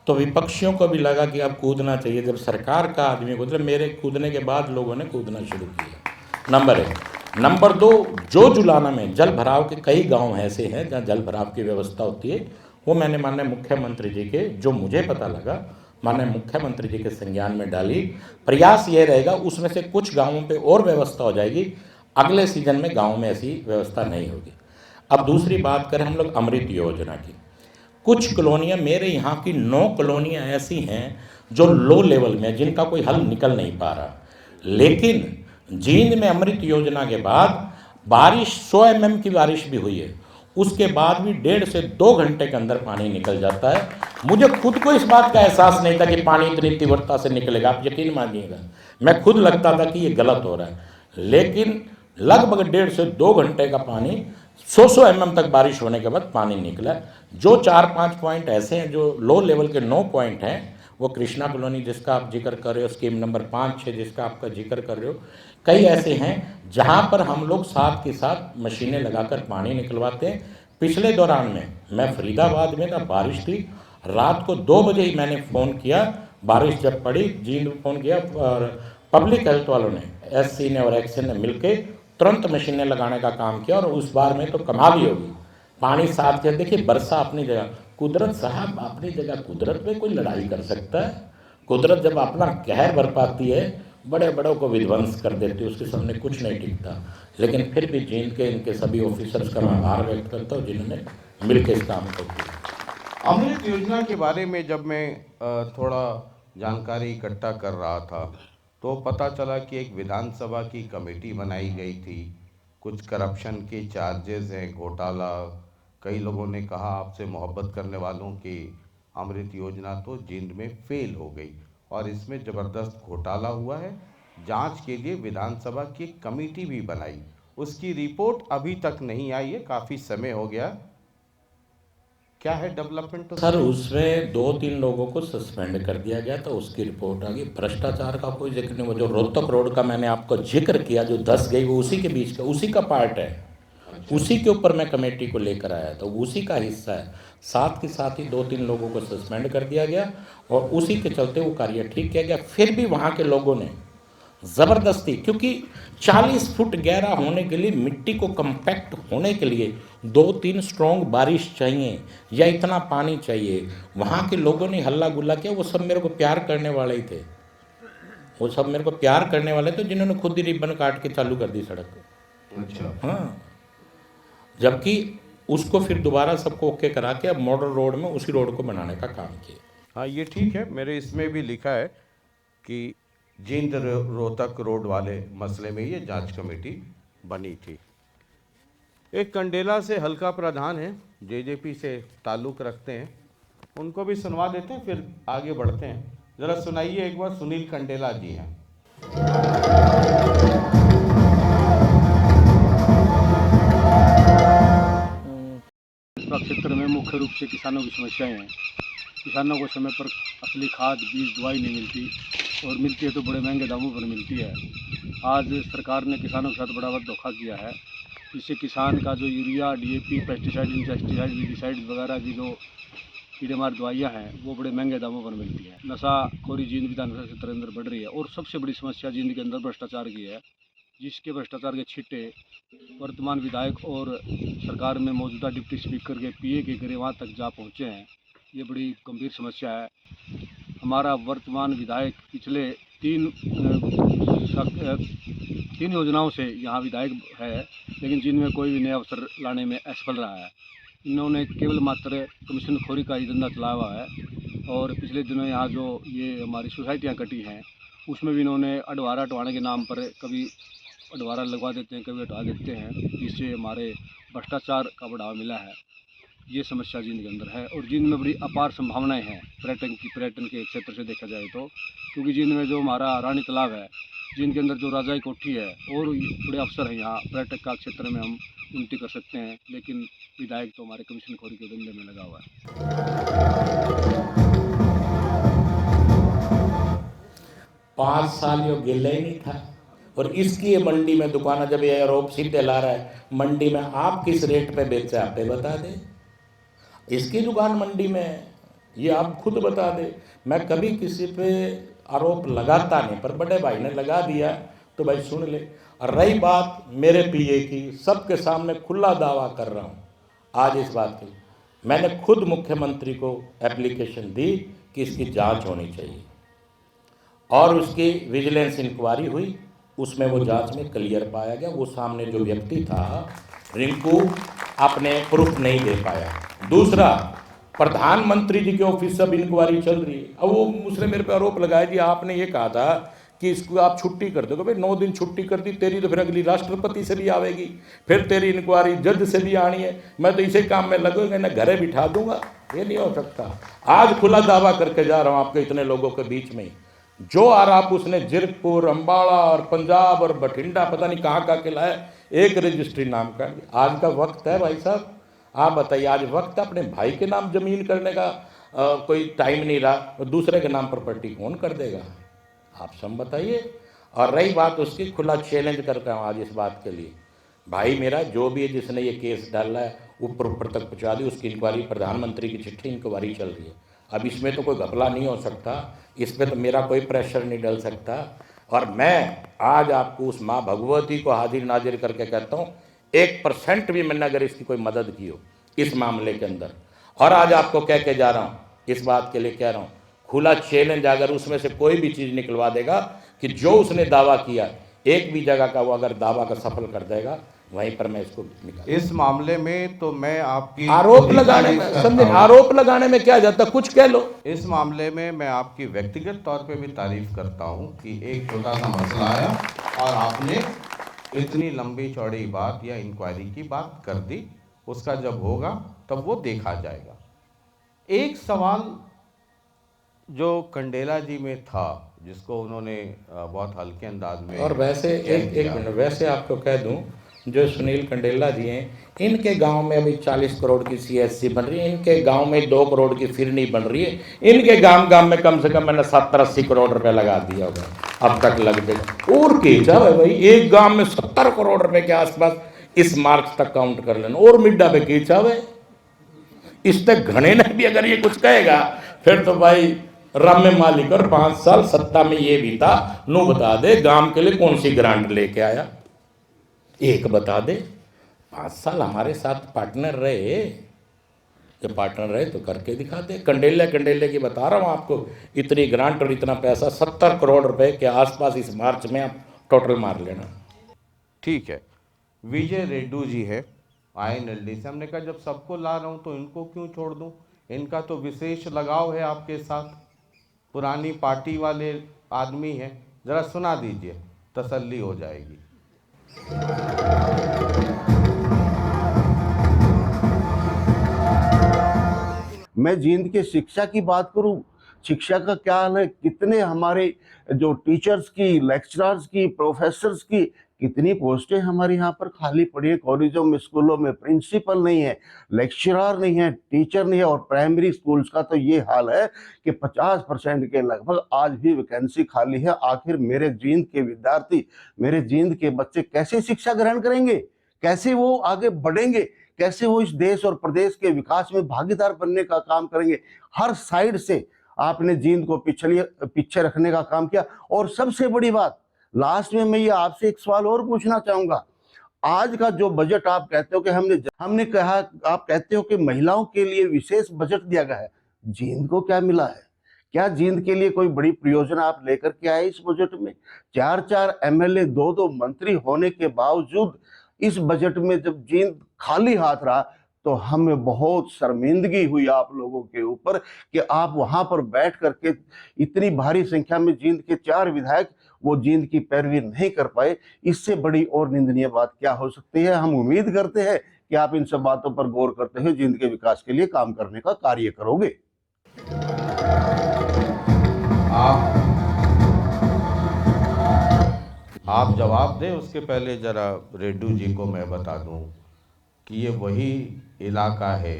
तो विपक्षियों को भी लगा कि अब कूदना चाहिए। जब सरकार का आदमी कूद, मेरे कूदने के बाद लोगों ने कूदना शुरू किया। नंबर 1। नंबर 2, जो जुलाना में जल भराव के कई गांव ऐसे हैं जहां जल भराव की व्यवस्था होती है, वो मैंने माननीय मुख्यमंत्री जी के, जो मुझे पता लगा, माननीय मुख्यमंत्री जी के संज्ञान में डाली। प्रयास ये रहेगा, उसमें से कुछ गाँवों पे और व्यवस्था हो जाएगी, अगले सीजन में गाँव में ऐसी व्यवस्था नहीं होगी। अब दूसरी बात करें हम लोग अमृत योजना की, कुछ कॉलोनियाँ, मेरे यहाँ की 9 कॉलोनियाँ ऐसी हैं जो लो लेवल में, जिनका कोई हल निकल नहीं पा रहा। लेकिन जींद में अमृत योजना के बाद बारिश 100 mm की बारिश भी हुई है, उसके बाद भी 1.5 से 2 घंटे के अंदर पानी निकल जाता है। मुझे खुद को इस बात का एहसास नहीं था कि पानी इतनी तीव्रता से निकलेगा। आप यकीन मानिएगा, मैं खुद लगता था कि ये गलत हो रहा है, लेकिन लगभग 1.5 से 2 घंटे का पानी, 100 mm तक बारिश होने के बाद पानी निकला। जो 4-5 पॉइंट ऐसे हैं जो लो लेवल के 9 पॉइंट हैं, वो कृष्णा कॉलोनी जिसका आप जिक्र कर रहे हो, स्कीम नंबर 5-6 जिसका आपका जिक्र कर रहे हो, कई ऐसे हैं जहां पर हम लोग साथ के साथ मशीनें लगाकर पानी निकलवाते हैं। पिछले दौरान में मैं फरीदाबाद में था, बारिश थी, रात को 2 बजे ही मैंने फ़ोन किया, बारिश जब पड़ी, जींद में फ़ोन किया, और पब्लिक हेल्थ वालों ने, SC ने और एक्शन ने मिलकर तुरंत मशीनें लगाने का काम किया, और उस बार में तो कमाल ही होगी, पानी साफ किया। देखिए, बरसा अपनी जगह, कुदरत साहब अपनी जगह, कुदरत में कोई लड़ाई कर सकता है? कुदरत जब अपना कहर बरपाती है, बड़े बड़ों को विध्वंस कर देती है, उसके सामने कुछ नहीं टिकता। लेकिन फिर भी जींद के इनके सभी ऑफिसर्स का मैं आभार व्यक्त करता हूँ जिन्होंने मिलकर इस काम को किया। अमृत योजना के बारे में जब मैं थोड़ा जानकारी इकट्ठा कर रहा था, तो पता चला कि एक विधानसभा की कमेटी बनाई गई थी, कुछ करप्शन के चार्जेस हैं, घोटाला। कई लोगों ने कहा आपसे मोहब्बत करने वालों की अमृत योजना तो जींद में फेल हो गई और इसमें ज़बरदस्त घोटाला हुआ है। जांच के लिए विधानसभा की कमेटी भी बनाई, उसकी रिपोर्ट अभी तक नहीं आई है, काफ़ी समय हो गया। क्या है डेवलपमेंट? सर, उसमें 2-3 लोगों को सस्पेंड कर दिया गया था, उसकी रिपोर्ट आ गई। भ्रष्टाचार का कोई जिक्र नहीं। वो जो रोहतक रोड का मैंने आपको जिक्र किया, जो 10 गई, वो उसी के बीच का, उसी का पार्ट है। उसी के ऊपर मैं कमेटी को लेकर आया था, उसी का हिस्सा है। साथ के साथ ही 2-3 लोगों को सस्पेंड कर दिया गया और उसी के चलते वो कार्य ठीक किया गया। फिर भी वहाँ के लोगों ने ज़बरदस्ती, क्योंकि 40 फुट गहरा होने के लिए, मिट्टी को कंपैक्ट होने के लिए 2-3 स्ट्रॉन्ग बारिश चाहिए या इतना पानी चाहिए। वहाँ के लोगों ने हल्ला गुल्ला किया। वो सब मेरे को प्यार करने वाले ही थे, वो सब मेरे को प्यार करने वाले थे, जिन्होंने खुद ही रिबन काट के चालू कर दी सड़क। अच्छा। हाँ, जबकि उसको फिर दोबारा सबको ओके करा के अब मॉडल रोड में उसी रोड को बनाने का काम किया। हाँ, ये ठीक है। मेरे इसमें भी लिखा है कि जींद रोहतक रोड वाले मसले में ये जांच कमेटी बनी थी। एक कंडेला से हल्का प्रधान है, जेजेपी से ताल्लुक़ रखते हैं, उनको भी सुनवा देते हैं, फिर आगे बढ़ते हैं। ज़रा सुनाइए एक बार, सुनील कंडेला जी हैं। क्षेत्र में मुख्य रूप से किसानों की समस्याएं हैं। किसानों को समय पर असली खाद, बीज, दवाई नहीं मिलती और मिलती है तो बड़े महंगे दामों पर मिलती है। आज सरकार ने किसानों के साथ बड़ा धोखा किया है, जिससे किसान का जो urea, DAP, pesticide, insecticide, weedicide वगैरह की जो कीड़ेमार दवाइयाँ हैं वो बड़े महंगे दामों पर मिलती है। नशाखोरी जींद विधानसभा क्षेत्र के अंदर बढ़ रही है और सबसे बड़ी समस्या जींद के अंदर भ्रष्टाचार की है, जिसके भ्रष्टाचार के छिट्टे वर्तमान विधायक और सरकार में मौजूदा डिप्टी स्पीकर के पीए के घर वहाँ तक जा पहुँचे हैं। ये बड़ी गंभीर समस्या है। हमारा वर्तमान विधायक पिछले तीन योजनाओं से यहाँ विधायक है, लेकिन जिनमें कोई भी नया अवसर लाने में असफल रहा है। इन्होंने केवल मात्र कमीशन खोरी का ही धंधा चलाया हुआ है और पिछले दिनों यहाँ जो ये हमारी सोसाइटियाँ कटी हैं उसमें भी इन्होंने अडवारा हटवाने के नाम पर कभी अडवारा लगवा देते हैं, कभी हटवा देते हैं, जिससे हमारे भ्रष्टाचार का बढ़ावा मिला है। ये समस्या जींद के अंदर है और जींद में बड़ी अपार संभावनाएं हैं पर्यटन के क्षेत्र से देखा जाए तो, क्योंकि जींद में जो हमारा रानी तालाब है, जींद के अंदर जो राजाई कोठी है और बड़े अवसर हैं यहाँ पर्यटक का क्षेत्र में हम उन्नति कर सकते हैं, लेकिन विधायक तो हमारे कमीशन खोरी के धंधे में लगा हुआ है। 5 साल यो गिला ही नहीं था और इसकी ये मंडी में दुकान, जब ये आरोप सीधे ला रहा है, मंडी में आप किस रेट पे बेचे आप पे बता दे। इसकी दुकान मंडी में ये आप खुद बता दे। मैं कभी किसी पे आरोप लगाता नहीं, पर बड़े भाई ने लगा दिया तो भाई सुन ले। और रही बात मेरे पीए की, सबके सामने खुला दावा कर रहा हूँ आज इस बात की, मैंने खुद मुख्यमंत्री को एप्लीकेशन दी कि इसकी जांच होनी चाहिए और उसकी विजिलेंस इंक्वायरी हुई, उसमें वो जांच में क्लियर पाया गया। वो सामने जो व्यक्ति था रिंकू अपने प्रूफ नहीं दे पाया। दूसरा, प्रधानमंत्री जी के ऑफिस से अब इंक्वायरी चल रही है। अब वो मुझसे मेरे पे आरोप लगाया जी आपने ये कहा था कि इसको आप छुट्टी कर दोगे। भाई 9 दिन छुट्टी कर दी तेरी, तो फिर अगली राष्ट्रपति से भी आवेगी, फिर तेरी इंक्वायरी जज से भी आनी है। मैं तो इसे काम में लगूंगा ना, घरे बिठा दूंगा, ये नहीं हो सकता। आज खुला दावा करके जा रहा हूँ आपके इतने लोगों के बीच में, जो आरोप उसने जीरकपुर, अम्बाड़ा और पंजाब और बठिंडा पता नहीं कहाँ के लाया, एक रजिस्ट्री नाम का। आज का वक्त है भाई साहब, आप बताइए, आज वक्त अपने भाई के नाम जमीन करने का कोई टाइम नहीं रहा, और दूसरे के नाम प्रॉपर्टी कौन कर देगा, आप सब बताइए। और रही बात उसकी, खुला चैलेंज करता हूँ आज इस बात के लिए, भाई मेरा जो भी है जिसने ये केस डाला है ऊपर तक पहुँचा दी, उसकी इंक्वायरी, प्रधानमंत्री की चिट्ठी इंक्वायरी चल रही है। अब इसमें तो कोई घपला नहीं हो सकता, इस पर तो मेरा कोई प्रेशर नहीं डल सकता। और मैं आज आपको उस माँ भगवती को हाजिर नाजिर करके कहता हूँ, 1% भी मैंने अगर इसकी कोई मदद की हो इस मामले के अंदर, और आज आपको कह के जा रहा हूँ, इस बात के लिए कह रहा हूँ, खुला चैलेंज, अगर उसमें से कोई भी चीज़ निकलवा देगा कि जो उसने दावा किया, एक भी जगह का वो अगर दावा का सफल कर देगा, वहीं पर मैं इसको निकाल। इस मामले में तो मैं आपकी आरोप लगाने में, समझे, आरोप लगाने में क्या जाता, कुछ कह लो। इस मामले में मैं आपकी व्यक्तिगत तौर पे भी तारीफ करता हूं कि एक छोटा सा मसला आया और आपने इतनी लंबी चौड़ी बात या इंक्वायरी की बात कर दी। उसका जब होगा तब वो देखा जाएगा। एक सवाल जो कंडेला जी में था, जिसको उन्होंने बहुत हल्के अंदाज में, और वैसे एक मिनट, वैसे आपको कह दूं, जो सुनील कंडेला जी हैं, इनके गांव में अभी 40 करोड़ की सीएससी बन रही है, इनके गांव में 2 करोड़ की फिरनी बन रही है, इनके गांव में कम से कम मैंने 70-80 करोड़ रुपए लगा दिया होगा अब तक लग गए। और क्या है भाई, एक गांव में 70 करोड़ रुपए के आसपास इस मार्क्स तक काउंट कर लेना और मिड्डा पे की चावे इस तक घने ने भी अगर ये कुछ कहेगा फिर तो भाई राम में मालिक और 5 साल सत्ता में ये भी था नू बता दे गांव के लिए कौन सी ग्रांट लेके आया एक बता दे 5 साल हमारे साथ पार्टनर रहे जब पार्टनर रहे तो करके दिखा दे कंडेले की बता रहा हूँ आपको इतनी ग्रांट और इतना पैसा 70 करोड़ रुपए के आसपास इस मार्च में आप टोटल मार लेना। ठीक है, विजय रेड्डू जी है INLD से। हमने कहा जब सबको ला रहा हूँ तो इनको क्यों छोड़ दूँ, इनका तो विशेष लगाव है आपके साथ, पुरानी पार्टी वाले आदमी हैं। ज़रा सुना दीजिए, तसल्ली हो जाएगी। मैं जींद के शिक्षा की बात करूं, शिक्षा का क्या हाल है, कितने हमारे जो टीचर्स की, लेक्चरर्स की, प्रोफेसर्स की कितनी पोस्टें हमारे यहाँ पर खाली पड़ी है। कॉलेजों में, स्कूलों में प्रिंसिपल नहीं है, लेक्चरर नहीं है, टीचर नहीं है। और प्राइमरी स्कूल्स का तो ये हाल है कि 50% के लगभग आज भी वैकेंसी खाली है। आखिर मेरे जींद के विद्यार्थी, मेरे जींद के बच्चे कैसे शिक्षा ग्रहण करेंगे, कैसे वो आगे बढ़ेंगे, कैसे वो इस देश और प्रदेश के विकास में भागीदार बनने का काम करेंगे। हर साइड से आपने जींद को पीछे रखने का काम किया। और सबसे बड़ी बात, लास्ट में मैं ये आपसे एक सवाल और पूछना चाहूंगा। आज का जो बजट आप कहते हो कि हमने कहा, आप कहते हो कि महिलाओं के लिए विशेष बजट दिया गया है, जींद को क्या मिला है? क्या जींद के लिए कोई बड़ी परियोजना आप लेकर के आए इस बजट में? 4 MLA, 2 मंत्री होने के बावजूद इस बजट में जब जींद खाली हाथ रहा तो हमें बहुत शर्मिंदगी हुई आप लोगों के ऊपर कि आप वहां पर बैठ करके इतनी भारी संख्या में जींद के 4 विधायक वो जींद की पैरवी नहीं कर पाए। इससे बड़ी और निंदनीय बात क्या हो सकती है? हम उम्मीद करते हैं कि आप इन सब बातों पर गौर करते हुए जींद के विकास के लिए काम करने का कार्य करोगे। आप जवाब दें उसके पहले जरा रेड्डू जी को मैं बता दूं कि ये वही इलाका है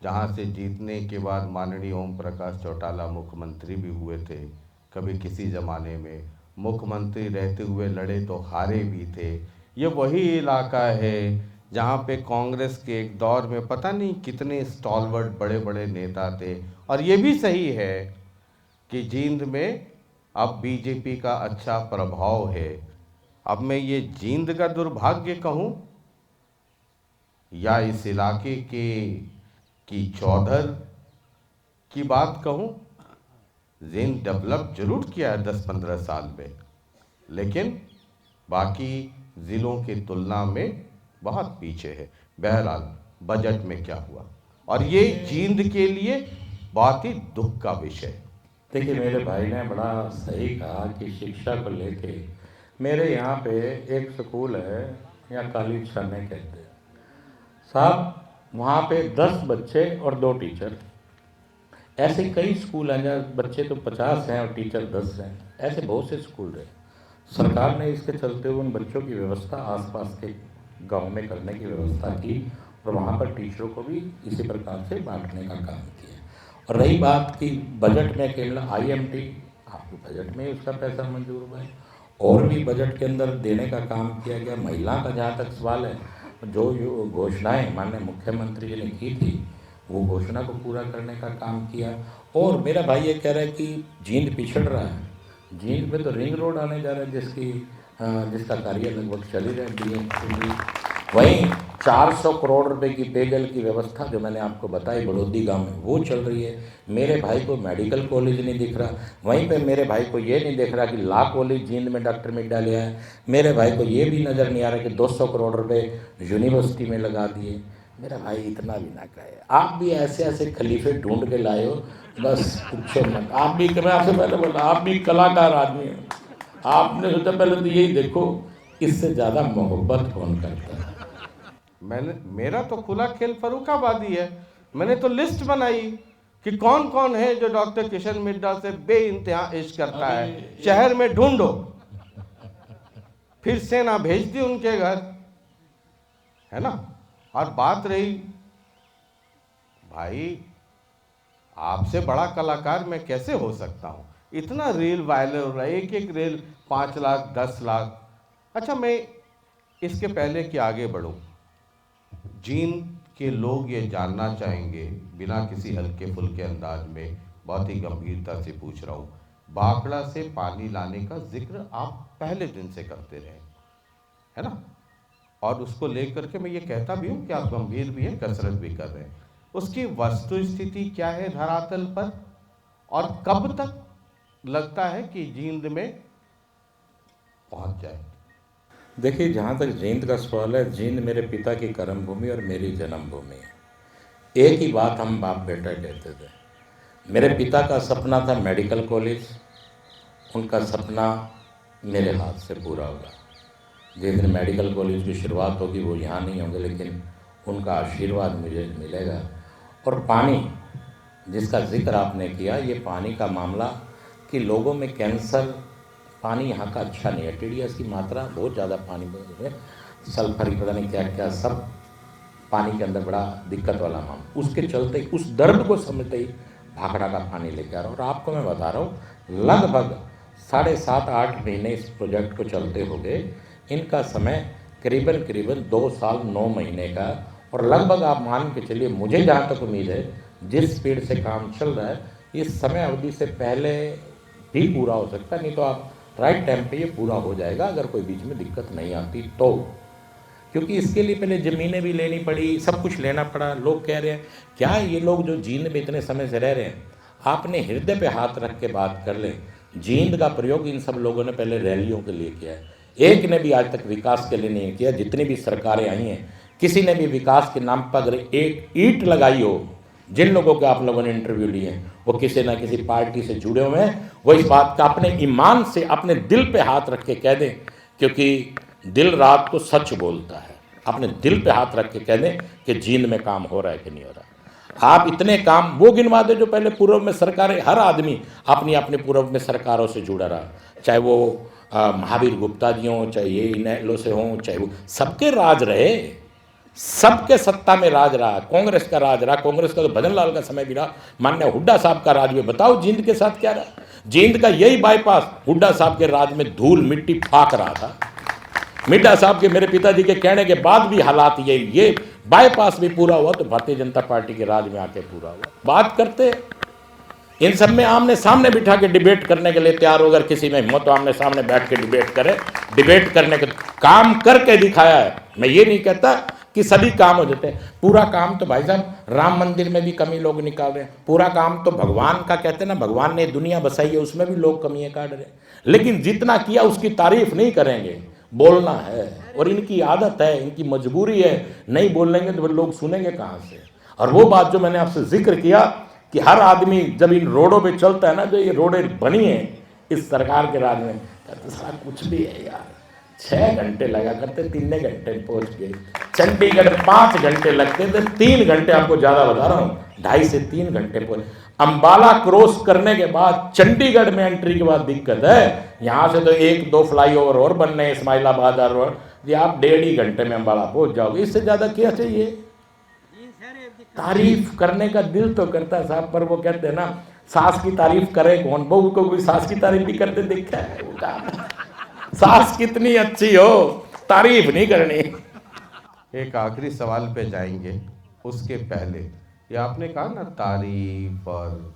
जहां से जीतने के बाद माननीय ओम प्रकाश चौटाला मुख्यमंत्री भी हुए थे। कभी किसी ज़माने में मुख्यमंत्री रहते हुए लड़े तो हारे भी थे। ये वही इलाका है जहां पे कांग्रेस के एक दौर में पता नहीं कितने स्टॉलवर्ड बड़े बड़े नेता थे। और ये भी सही है कि जींद में अब बीजेपी का अच्छा प्रभाव है। अब मैं ये जींद का दुर्भाग्य कहूँ या इस इलाके की चौधर की बात कहूँ, जींद डेवलप जरूर किया है 10-15 साल में, लेकिन बाकी ज़िलों की तुलना में बहुत पीछे है। बहरहाल बजट में क्या हुआ, और ये जींद के लिए बहुत ही दुख का विषय है। देखिए, मेरे भाई ने बड़ा सही कहा कि शिक्षा को लेके मेरे यहाँ पे एक स्कूल है या काली छाने कहते हैं साहब, वहाँ पे 10 बच्चे और 2 टीचर। ऐसे कई स्कूल हैं जहाँ बच्चे तो 50 हैं और टीचर 10 हैं। ऐसे बहुत से स्कूल रहे। सरकार ने इसके चलते हुए उन बच्चों की व्यवस्था आसपास के गांव में करने की व्यवस्था की और वहाँ पर टीचरों को भी इसी प्रकार से बांटने का काम किया। और रही बात कि बजट में केवल IMT, आपके बजट में उसका पैसा मंजूर हुआ है और भी बजट के अंदर देने का काम किया गया। महिला का जहाँ तक सवाल है, जो घोषणाएं माननीय मुख्यमंत्री जी ने की थी वो घोषणा को पूरा करने का काम किया। और मेरा भाई ये कह रहा है कि जींद पिछड़ रहा है। जींद में तो रिंग रोड आने जा रहा है जिसका कार्य लगभग चल ही रहा है। वहीं 400 करोड़ रुपए की पेयजल की व्यवस्था जो मैंने आपको बताई बड़ौदी गांव में वो चल रही है। मेरे भाई को मेडिकल कॉलेज नहीं दिख रहा, वहीं पे मेरे भाई को ये नहीं दिख रहा कि लॉ कॉलेज जींद में डॉक्टर मिड्डा लिया है। मेरे भाई को ये भी नज़र नहीं आ रहा कि 200 करोड़ रुपए यूनिवर्सिटी में लगा दिए। मेरा भाई इतना भी ना कहे। आप भी ऐसे ऐसे खलीफे ढूंढ के लाए हो, बस पूछो मत। आप भी, मैं आपसे पहले बोला, आप भी कलाकार आदमी हो। आपने सोचा पहले तो यही देखो इससे ज़्यादा मोहब्बत कौन करता है। मेरा तो खुला खेल फर्रुखाबादी है। मैंने तो लिस्ट बनाई कि कौन कौन है जो डॉक्टर किशन मिड्डा से बेइंतहा इश्क करता है, शहर में ढूंढो। फिर सेना भेज दी उनके घर, है ना। और बात रही भाई, आपसे बड़ा कलाकार मैं कैसे हो सकता हूँ? इतना रील वायरल हो रहा है, एक रील 5 लाख 10 लाख। अच्छा, मैं इसके पहले कि आगे बढ़ूं, जींद के लोग ये जानना चाहेंगे, बिना किसी हल्के फुल्के अंदाज में, बहुत ही गंभीरता से पूछ रहा हूं, भाखड़ा से पानी लाने का जिक्र आप पहले दिन से करते रहे, है ना? और उसको लेकर के मैं ये कहता भी हूँ कि आप गंभीर भी हैं, कसरत भी कर रहे हैं। उसकी वस्तु स्थिति क्या है धरातल पर, और कब तक लगता है कि जींद में पहुंच जाए? देखिए, जहाँ तक जींद का सवाल है, जींद मेरे पिता की कर्म भूमि और मेरी जन्मभूमि है। एक ही बात हम बाप बेटा कहते थे। मेरे पिता का सपना था मेडिकल कॉलेज, उनका सपना मेरे हाथ से पूरा होगा। जिस दिन मेडिकल कॉलेज की शुरुआत होगी वो यहाँ नहीं होंगे, लेकिन उनका आशीर्वाद मुझे मिलेगा। और पानी जिसका जिक्र आपने किया, ये पानी का मामला कि लोगों में कैंसर, पानी यहाँ का अच्छा नहीं है, टीडीएस की मात्रा बहुत ज़्यादा पानी में, सल्फर पता नहीं क्या क्या सब पानी के अंदर बड़ा दिक्कत वाला मामला। उसके चलते उस दर्द को समझते ही भाखड़ा का पानी लेकर आ रहा हूँ। और आपको मैं बता रहा हूँ, लगभग 7.5-8 महीने इस प्रोजेक्ट को चलते हो गए। इनका समय करीबन 2 साल 9 महीने का, और लगभग आप मान के चलिए, मुझे जहाँ तक उम्मीद है जिस स्पीड से काम चल रहा है, इस समय अवधि से पहले भी पूरा हो सकता है, नहीं तो आप राइट टाइम पे ये पूरा हो जाएगा, अगर कोई बीच में दिक्कत नहीं आती तो। क्योंकि इसके लिए पहले ज़मीनें भी लेनी पड़ी, सब कुछ लेना पड़ा। लोग कह रहे हैं क्या ये लोग जो जींद में इतने समय से रह रहे हैं, आपने हृदय पे हाथ रख के बात कर लें, जींद का प्रयोग इन सब लोगों ने पहले रैलियों के लिए किया है, एक ने भी आज तक विकास के लिए नहीं किया। जितनी भी सरकारें आई हैं, किसी ने भी विकास के नाम पर अगर एक ईंट लगाई हो, जिन लोगों के आप लोगों ने इंटरव्यू लिए हैं वो किसी ना किसी पार्टी से जुड़े हुए हैं, वो इस बात का अपने ईमान से अपने दिल पे हाथ रख के कह दें, क्योंकि दिल रात को सच बोलता है। अपने दिल पे हाथ रख के कह दें कि जींद में काम हो रहा है कि नहीं हो रहा। आप इतने काम वो गिनवा दें जो पहले पूर्व में सरकारें, हर आदमी अपनी अपनी पूर्व में सरकारों से जुड़ा रहा, चाहे वो महावीर गुप्ता जी हों, चाहे ये इनेलो से हों, चाहे वो, सबके राज रहे, सबके सत्ता में राज रहा। कांग्रेस का राज रहा, कांग्रेस का तो भजन लाल का समय भी रहा, माननीय हुड्डा साहब का राज भी। बताओ जींद के साथ क्या रहा? जींद का यही बाईपास हुड्डा साहब के राज में धूल मिट्टी फाक रहा था। मिड्डा साहब के, मेरे पिताजी के कहने के बाद भी हालात ये बाईपास भी पूरा हुआ तो भारतीय जनता पार्टी के राज में आके पूरा हुआ। बात करते इन सब में आमने सामने बिठा के डिबेट करने के लिए तैयार हो, अगर किसी में हिम्मत तो आमने सामने बैठ के डिबेट करे। डिबेट करने के काम करके दिखाया है। मैं ये नहीं कहता कि सभी काम हो जाते हैं, पूरा काम तो भाई साहब राम मंदिर में भी कमी लोग निकाल रहे हैं, पूरा काम तो भगवान का कहते हैं ना, भगवान ने दुनिया बसाई है उसमें भी लोग कमियां काट रहे हैं। लेकिन जितना किया उसकी तारीफ नहीं करेंगे, बोलना है, और इनकी आदत है, इनकी मजबूरी है, नहीं बोलेंगे तो लोग सुनेंगे कहाँ से। और वो बात जो मैंने आपसे जिक्र किया कि हर आदमी जब इन रोडों पे चलता है ना, जो ये रोडें बनी है इस सरकार के राज में, तो सारा कुछ भी है यार। 6 घंटे लगा करते, 3 घंटे में पहुंच गए। चंडीगढ़ 5 घंटे लगते थे, 3 घंटे, आपको ज़्यादा बता रहा हूँ, 2.5 से 3 घंटे पहुंच। अंबाला क्रॉस करने के बाद चंडीगढ़ में एंट्री के बाद दिक्कत है। यहाँ से तो 1-2 फ्लाईओवर और बन रहे हैं, इस्माइलाबाद और ये, आप 1.5 घंटे में अंबाला पहुंच जाओगे। इससे ज़्यादा क्या चाहिए? तारीफ करने का दिल तो करता है साहब, पर वो कहते हैं ना, सास की तारीफ करे कौन? बहू को कोई सास की तारीफ भी करते देखता है? सास कितनी अच्छी हो, तारीफ नहीं करनी। एक आखिरी सवाल पे जाएंगे, उसके पहले ये आपने कहा ना, तारीफ और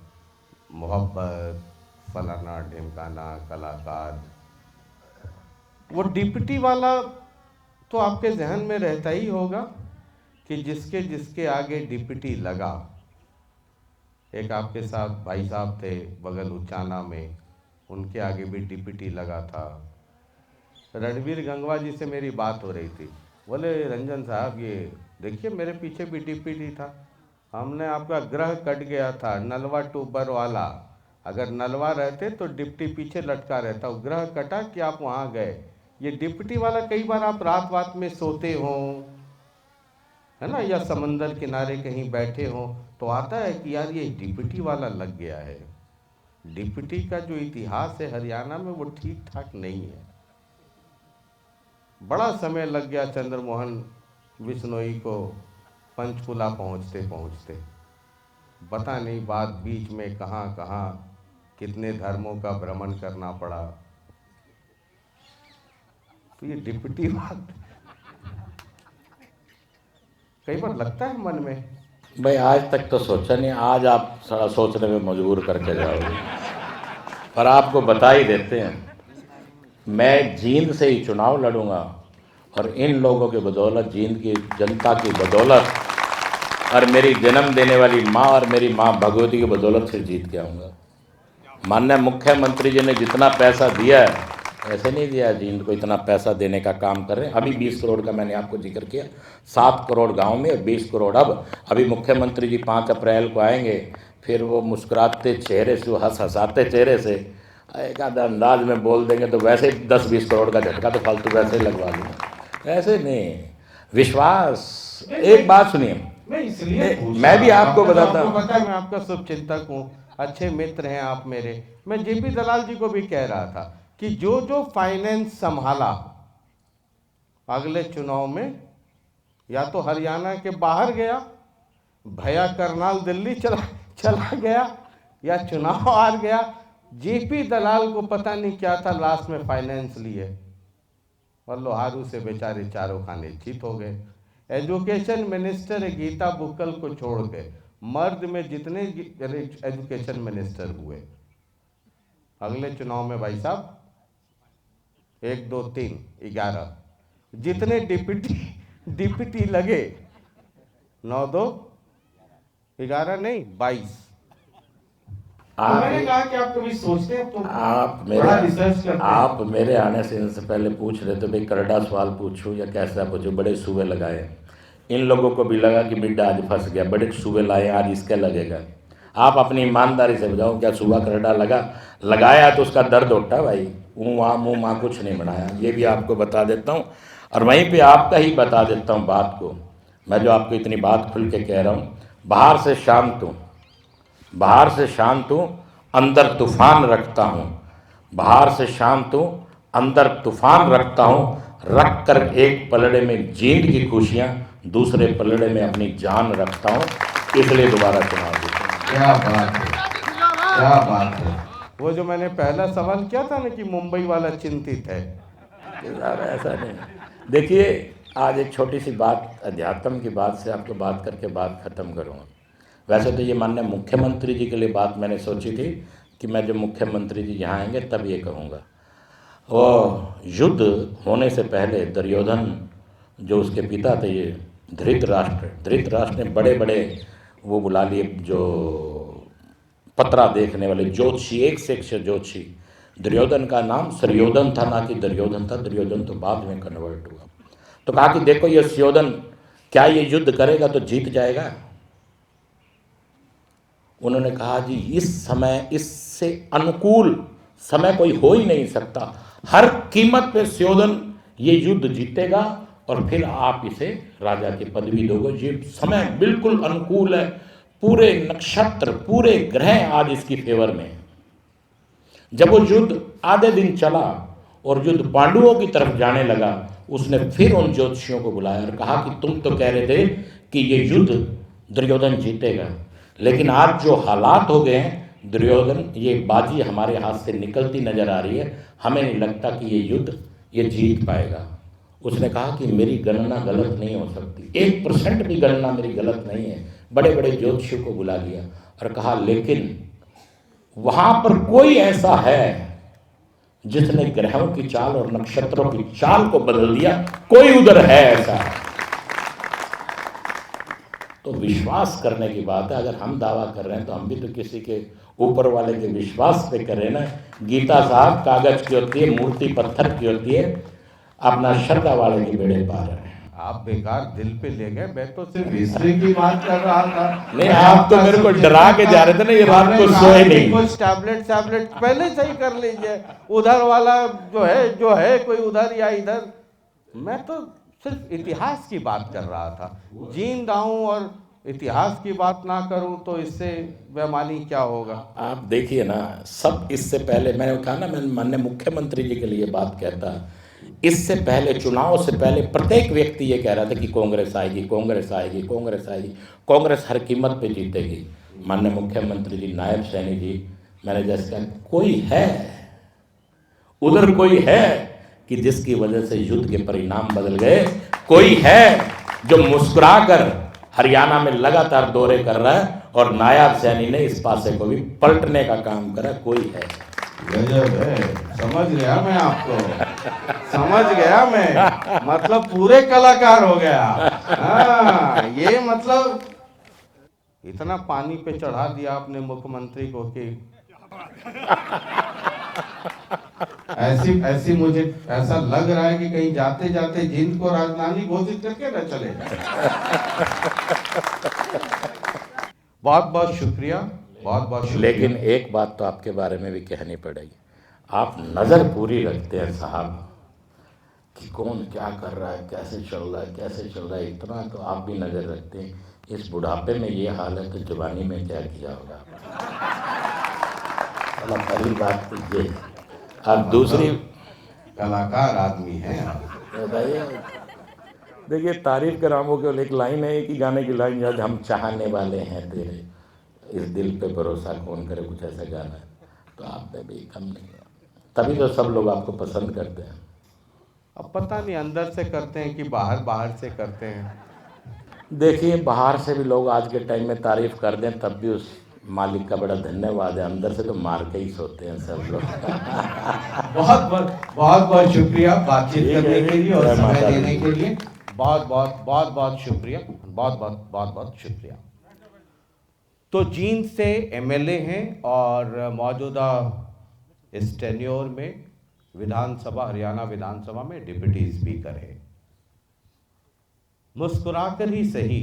मोहब्बत, फलाना ढिमकाना कलाकार, वो डिप्टी वाला तो आपके जहन में रहता ही होगा कि जिसके जिसके आगे डिप्टी लगा। एक आपके साथ भाई साहब थे बगल उचाना में, उनके आगे भी डिप्टी लगा था। रणवीर गंगवा जी से मेरी बात हो रही थी, बोले रंजन साहब ये देखिए मेरे पीछे भी डिप्टी था, हमने आपका ग्रह कट गया था, नलवा टूबर वाला। अगर नलवा रहते तो डिप्टी पीछे लटका रहता, वो ग्रह कटा कि आप वहाँ गए। ये डिप्टी वाला, कई बार आप रात में सोते हो, है ना, या समंदर किनारे कहीं बैठे हो तो आता है कि यार ये डिप्टी वाला लग गया है। डिप्टी का जो इतिहास है हरियाणा में वो ठीक ठाक नहीं है। बड़ा समय लग गया चंद्रमोहन बिश्नोई को पंचकुला पहुँचते पहुँचते, पता नहीं बात बीच में कहाँ कहाँ कितने धर्मों का भ्रमण करना पड़ा। तो ये डिप्टी कई बार लगता है मन में। भाई आज तक तो सोचा नहीं, आज आप सारा सोचने में मजबूर करके जाओगे। पर आपको बता ही देते हैं, मैं जींद से ही चुनाव लड़ूंगा और इन लोगों के बदौलत, जींद की जनता की बदौलत और मेरी जन्म देने वाली माँ और मेरी माँ भगवती की बदौलत से जीत के आऊँगा। माननीय मुख्यमंत्री जी ने जितना पैसा दिया है, ऐसे नहीं दिया है जींद को, इतना पैसा देने का काम कर रहे हैं। अभी 20 करोड़ का मैंने आपको जिक्र किया, 7 करोड़ गांव में, 20 करोड़ अब। अभी मुख्यमंत्री जी 5 अप्रैल को आएंगे, फिर वो मुस्कुराते चेहरे से, हंसाते चेहरे से एक आध अंदाज में बोल देंगे तो वैसे 10-20 करोड़ का झटका तो फालतू वैसे ही लगवा लूँगा। ऐसे नहीं, विश्वास। एक बात सुनिए, मैं इसलिए मैं भी आपको बताता हूँ, पता है मैं आपका शुभचिंतक हूँ, अच्छे मित्र हैं आप मेरे। मैं जेपी दलाल जी को भी कह रहा था कि जो जो फाइनेंस संभाला अगले चुनाव में, या तो हरियाणा के बाहर गया, भैया करनाल दिल्ली चला गया, या चुनाव हार गया। जेपी दलाल को पता नहीं क्या था, लास्ट में फाइनेंस लिए और लोहारू से बेचारे चारों खाने चित हो गए। एजुकेशन मिनिस्टर गीता बुक्कल को छोड़ के मर्द में जितने एजुकेशन मिनिस्टर हुए अगले चुनाव में, भाई साहब 1 2 3 11, जितने डिप्टी लगे 9 2 11 नहीं 22। मैंने कहा कि आप कभी सोचते हैं तो आप मेरे आने से इनसे पहले पूछ रहे थे भाई करड़ा सवाल पूछूं या कैसा पूछूं, बड़े सूबे लगाए। इन लोगों को भी लगा कि मिड्डा आज फंस गया, बड़े सूबे लाए आज इसका लगेगा। आप अपनी ईमानदारी से बताओ, क्या सूबा करड़ा लगाया तो उसका दर्द उठा भाई? मुँह माँ कुछ नहीं बनाया, ये भी आपको बता देता हूँ। और वहीं पे आपका ही बता देता हूँ बात को, मैं जो आपको इतनी बात खुल के कह रहा हूँ। बाहर से शांत हूँ, अंदर तूफान रखता हूँ। बाहर से शांत हूँ, अंदर तूफान रखता हूँ। रख कर एक पलड़े में जींद की खुशियाँ, दूसरे पलड़े में अपनी जान रखता हूँ, इसलिए दोबारा चुनाव जीता हूँ। क्या बात है, क्या बात है। वो जो मैंने पहला सवाल किया था ना कि मुंबई वाला चिंतित है, ऐसा नहीं। देखिए, आज एक छोटी सी बात अध्यात्म की बात से आपको बात करके बात खत्म करूँगा। वैसे तो ये माननीय मुख्यमंत्री जी के लिए बात मैंने सोची थी कि मैं जब मुख्यमंत्री जी यहाँ आएंगे तब ये कहूँगा। वो युद्ध होने से पहले दुर्योधन, जो उसके पिता थे, ये धृतराष्ट्र ने बड़े बड़े वो बुला लिए, जो पत्रा देखने वाले ज्योतिषी, एक से एक ज्योतिषी। दुर्योधन का नाम सुयोधन था, ना कि दुर्योधन था। दुर्योधन तो बाद में कन्वर्ट हुआ। तो कहा कि देखो ये सुयोधन, क्या ये युद्ध करेगा तो जीत जाएगा? उन्होंने कहा जी इस समय, इससे अनुकूल समय कोई हो ही नहीं सकता। हर कीमत पे सुयोधन ये युद्ध जीतेगा और फिर आप इसे राजा की पदवी दोगे। ये समय बिल्कुल अनुकूल है, पूरे नक्षत्र, पूरे ग्रह आज इसकी फेवर में। जब वो युद्ध आधे दिन चला और युद्ध पांडवों की तरफ जाने लगा, उसने फिर उन ज्योतिषियों को बुलाया और कहा कि तुम तो कह रहे थे कि ये युद्ध दुर्योधन जीतेगा, लेकिन आज जो हालात हो गए हैं, दुर्योधन, ये बाजी हमारे हाथ से निकलती नजर आ रही है। हमें नहीं लगता कि ये युद्ध ये जीत पाएगा। उसने कहा कि मेरी गणना गलत नहीं हो सकती, 1% भी गणना मेरी गलत नहीं है। बड़े बड़े ज्योतिषियों को बुला लिया और कहा लेकिन वहां पर कोई ऐसा है जिसने ग्रहों की चाल और नक्षत्रों की चाल को बदल दिया, कोई उधर है ऐसा। तो विश्वास करने की बात है। अगर हम दावा कर रहे हैं तो हम भी तो किसी के ऊपर वाले के विश्वास पे करें ना। गीता साहब कागज की होती है, मूर्ति पत्थर की होती है, अपना श्रद्धा वाले के बेड़े पार है। आप बेकार दिल पे ले गए, मैं तो सिर्फ हिस्ट्री की बात कर रहा था। नहीं, आप तो मेरे को डरा के जा रहे थे ना, ये रात को सोए नहीं। कुछ टैबलेट पहले सही कर लीजिए, उधर वाला जो है कोई उधर या इधर। मैं तो सिर्फ इतिहास की बात कर रहा था। जींद आऊं और इतिहास की बात ना करूं तो इससे बेमानी क्या होगा? आप देखिए ना, सब इससे पहले मैंने कहा ना, मैं माननीय मुख्यमंत्री जी के लिए बात कहता, इससे पहले, चुनाव से पहले प्रत्येक व्यक्ति ये कह रहा था कि कांग्रेस आएगी, कांग्रेस आएगी, कांग्रेस आएगी, कांग्रेस हर कीमत पे जीतेगी। माननीय मुख्यमंत्री जी, नायब सैनी जी, मैंने जैसे कहा, कोई है उधर, कोई है कि जिसकी वजह से युद्ध के परिणाम बदल गए, कोई है जो मुस्कुराकर हरियाणा में लगातार दौरे कर रहा है, और नायब सैनी ने इस पासे को भी पलटने का काम करा। कोई है, गजब है, समझ गया मैं आपको, समझ गया मैं, मतलब पूरे कलाकार हो गया। हाँ, ये मतलब इतना पानी पे चढ़ा दिया आपने मुख्यमंत्री को कि ऐसी मुझे ऐसा लग रहा है कि कहीं जाते जाते जींद को राजधानी घोषित करके न चले जाए। बहुत बहुत शुक्रिया, बहुत बहुत शुक्रिया। लेकिन एक बात तो आपके बारे में भी कहनी पड़ेगी, आप नज़र पूरी रखते हैं साहब कि कौन क्या कर रहा है, कैसे चल रहा है, कैसे चल रहा है, इतना तो आप भी नज़र रखते हैं। इस बुढ़ापे में ये हाल है तो जवानी में क्या किया होगा आपने? पहली बात तो ये। अब दूसरी, कलाकार आदमी है बताइए, देखिए तारीफ के रामों केवल एक लाइन है, एक ही गाने की लाइन याद, हम चाहने वाले हैं तेरे, इस दिल पे भरोसा कौन करे, कुछ ऐसा गाना है। तो आप में भी कम नहीं है, तभी तो सब लोग आपको पसंद करते हैं। अब पता नहीं अंदर से करते हैं कि बाहर से करते हैं। देखिए, बाहर से भी लोग आज के टाइम में तारीफ कर दें तब भी उस मालिक का बड़ा धन्यवाद है, अंदर से तो मार के ही सोते हैं सब लोग। बहुत शुक्रिया बातचीत करने के लिए और समय देने के लिए। बहुत शुक्रिया, बहुत शुक्रिया। तो जींद से एमएलए हैं और मौजूदा इस टेन्योर में विधानसभा, हरियाणा विधानसभा में डिप्टी स्पीकर है। मुस्कुराकर ही सही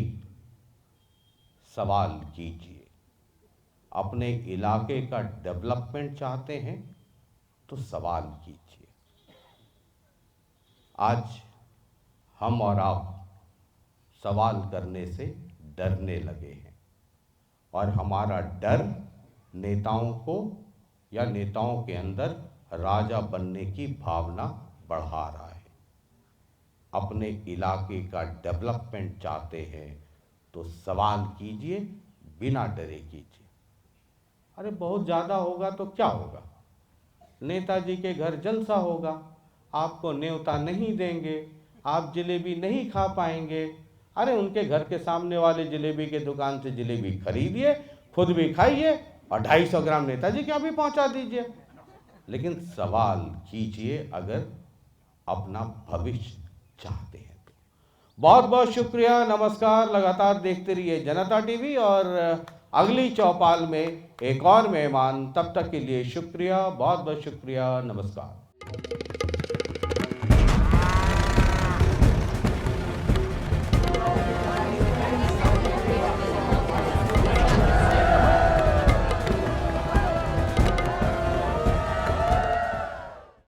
सवाल कीजिए। अपने इलाके का डेवलपमेंट चाहते हैं तो सवाल कीजिए। आज हम और आप सवाल करने से डरने लगे हैं और हमारा डर नेताओं को या नेताओं के अंदर राजा बनने की भावना बढ़ा रहा है। अपने इलाके का डेवलपमेंट चाहते हैं तो सवाल कीजिए, बिना डरे कीजिए। अरे बहुत ज़्यादा होगा तो क्या होगा, नेताजी के घर जलसा होगा, आपको न्योता नहीं देंगे, आप जलेबी नहीं खा पाएंगे। अरे उनके घर के सामने वाले जलेबी के दुकान से जलेबी खरीदिए, खुद भी खाइए और 250 ग्राम नेताजी के यहाँ भी पहुँचा दीजिए। लेकिन सवाल कीजिए अगर अपना भविष्य चाहते हैं तो। बहुत शुक्रिया, नमस्कार। लगातार देखते रहिए जनता टीवी और अगली चौपाल में एक और मेहमान। तब तक के लिए शुक्रिया, बहुत शुक्रिया, नमस्कार।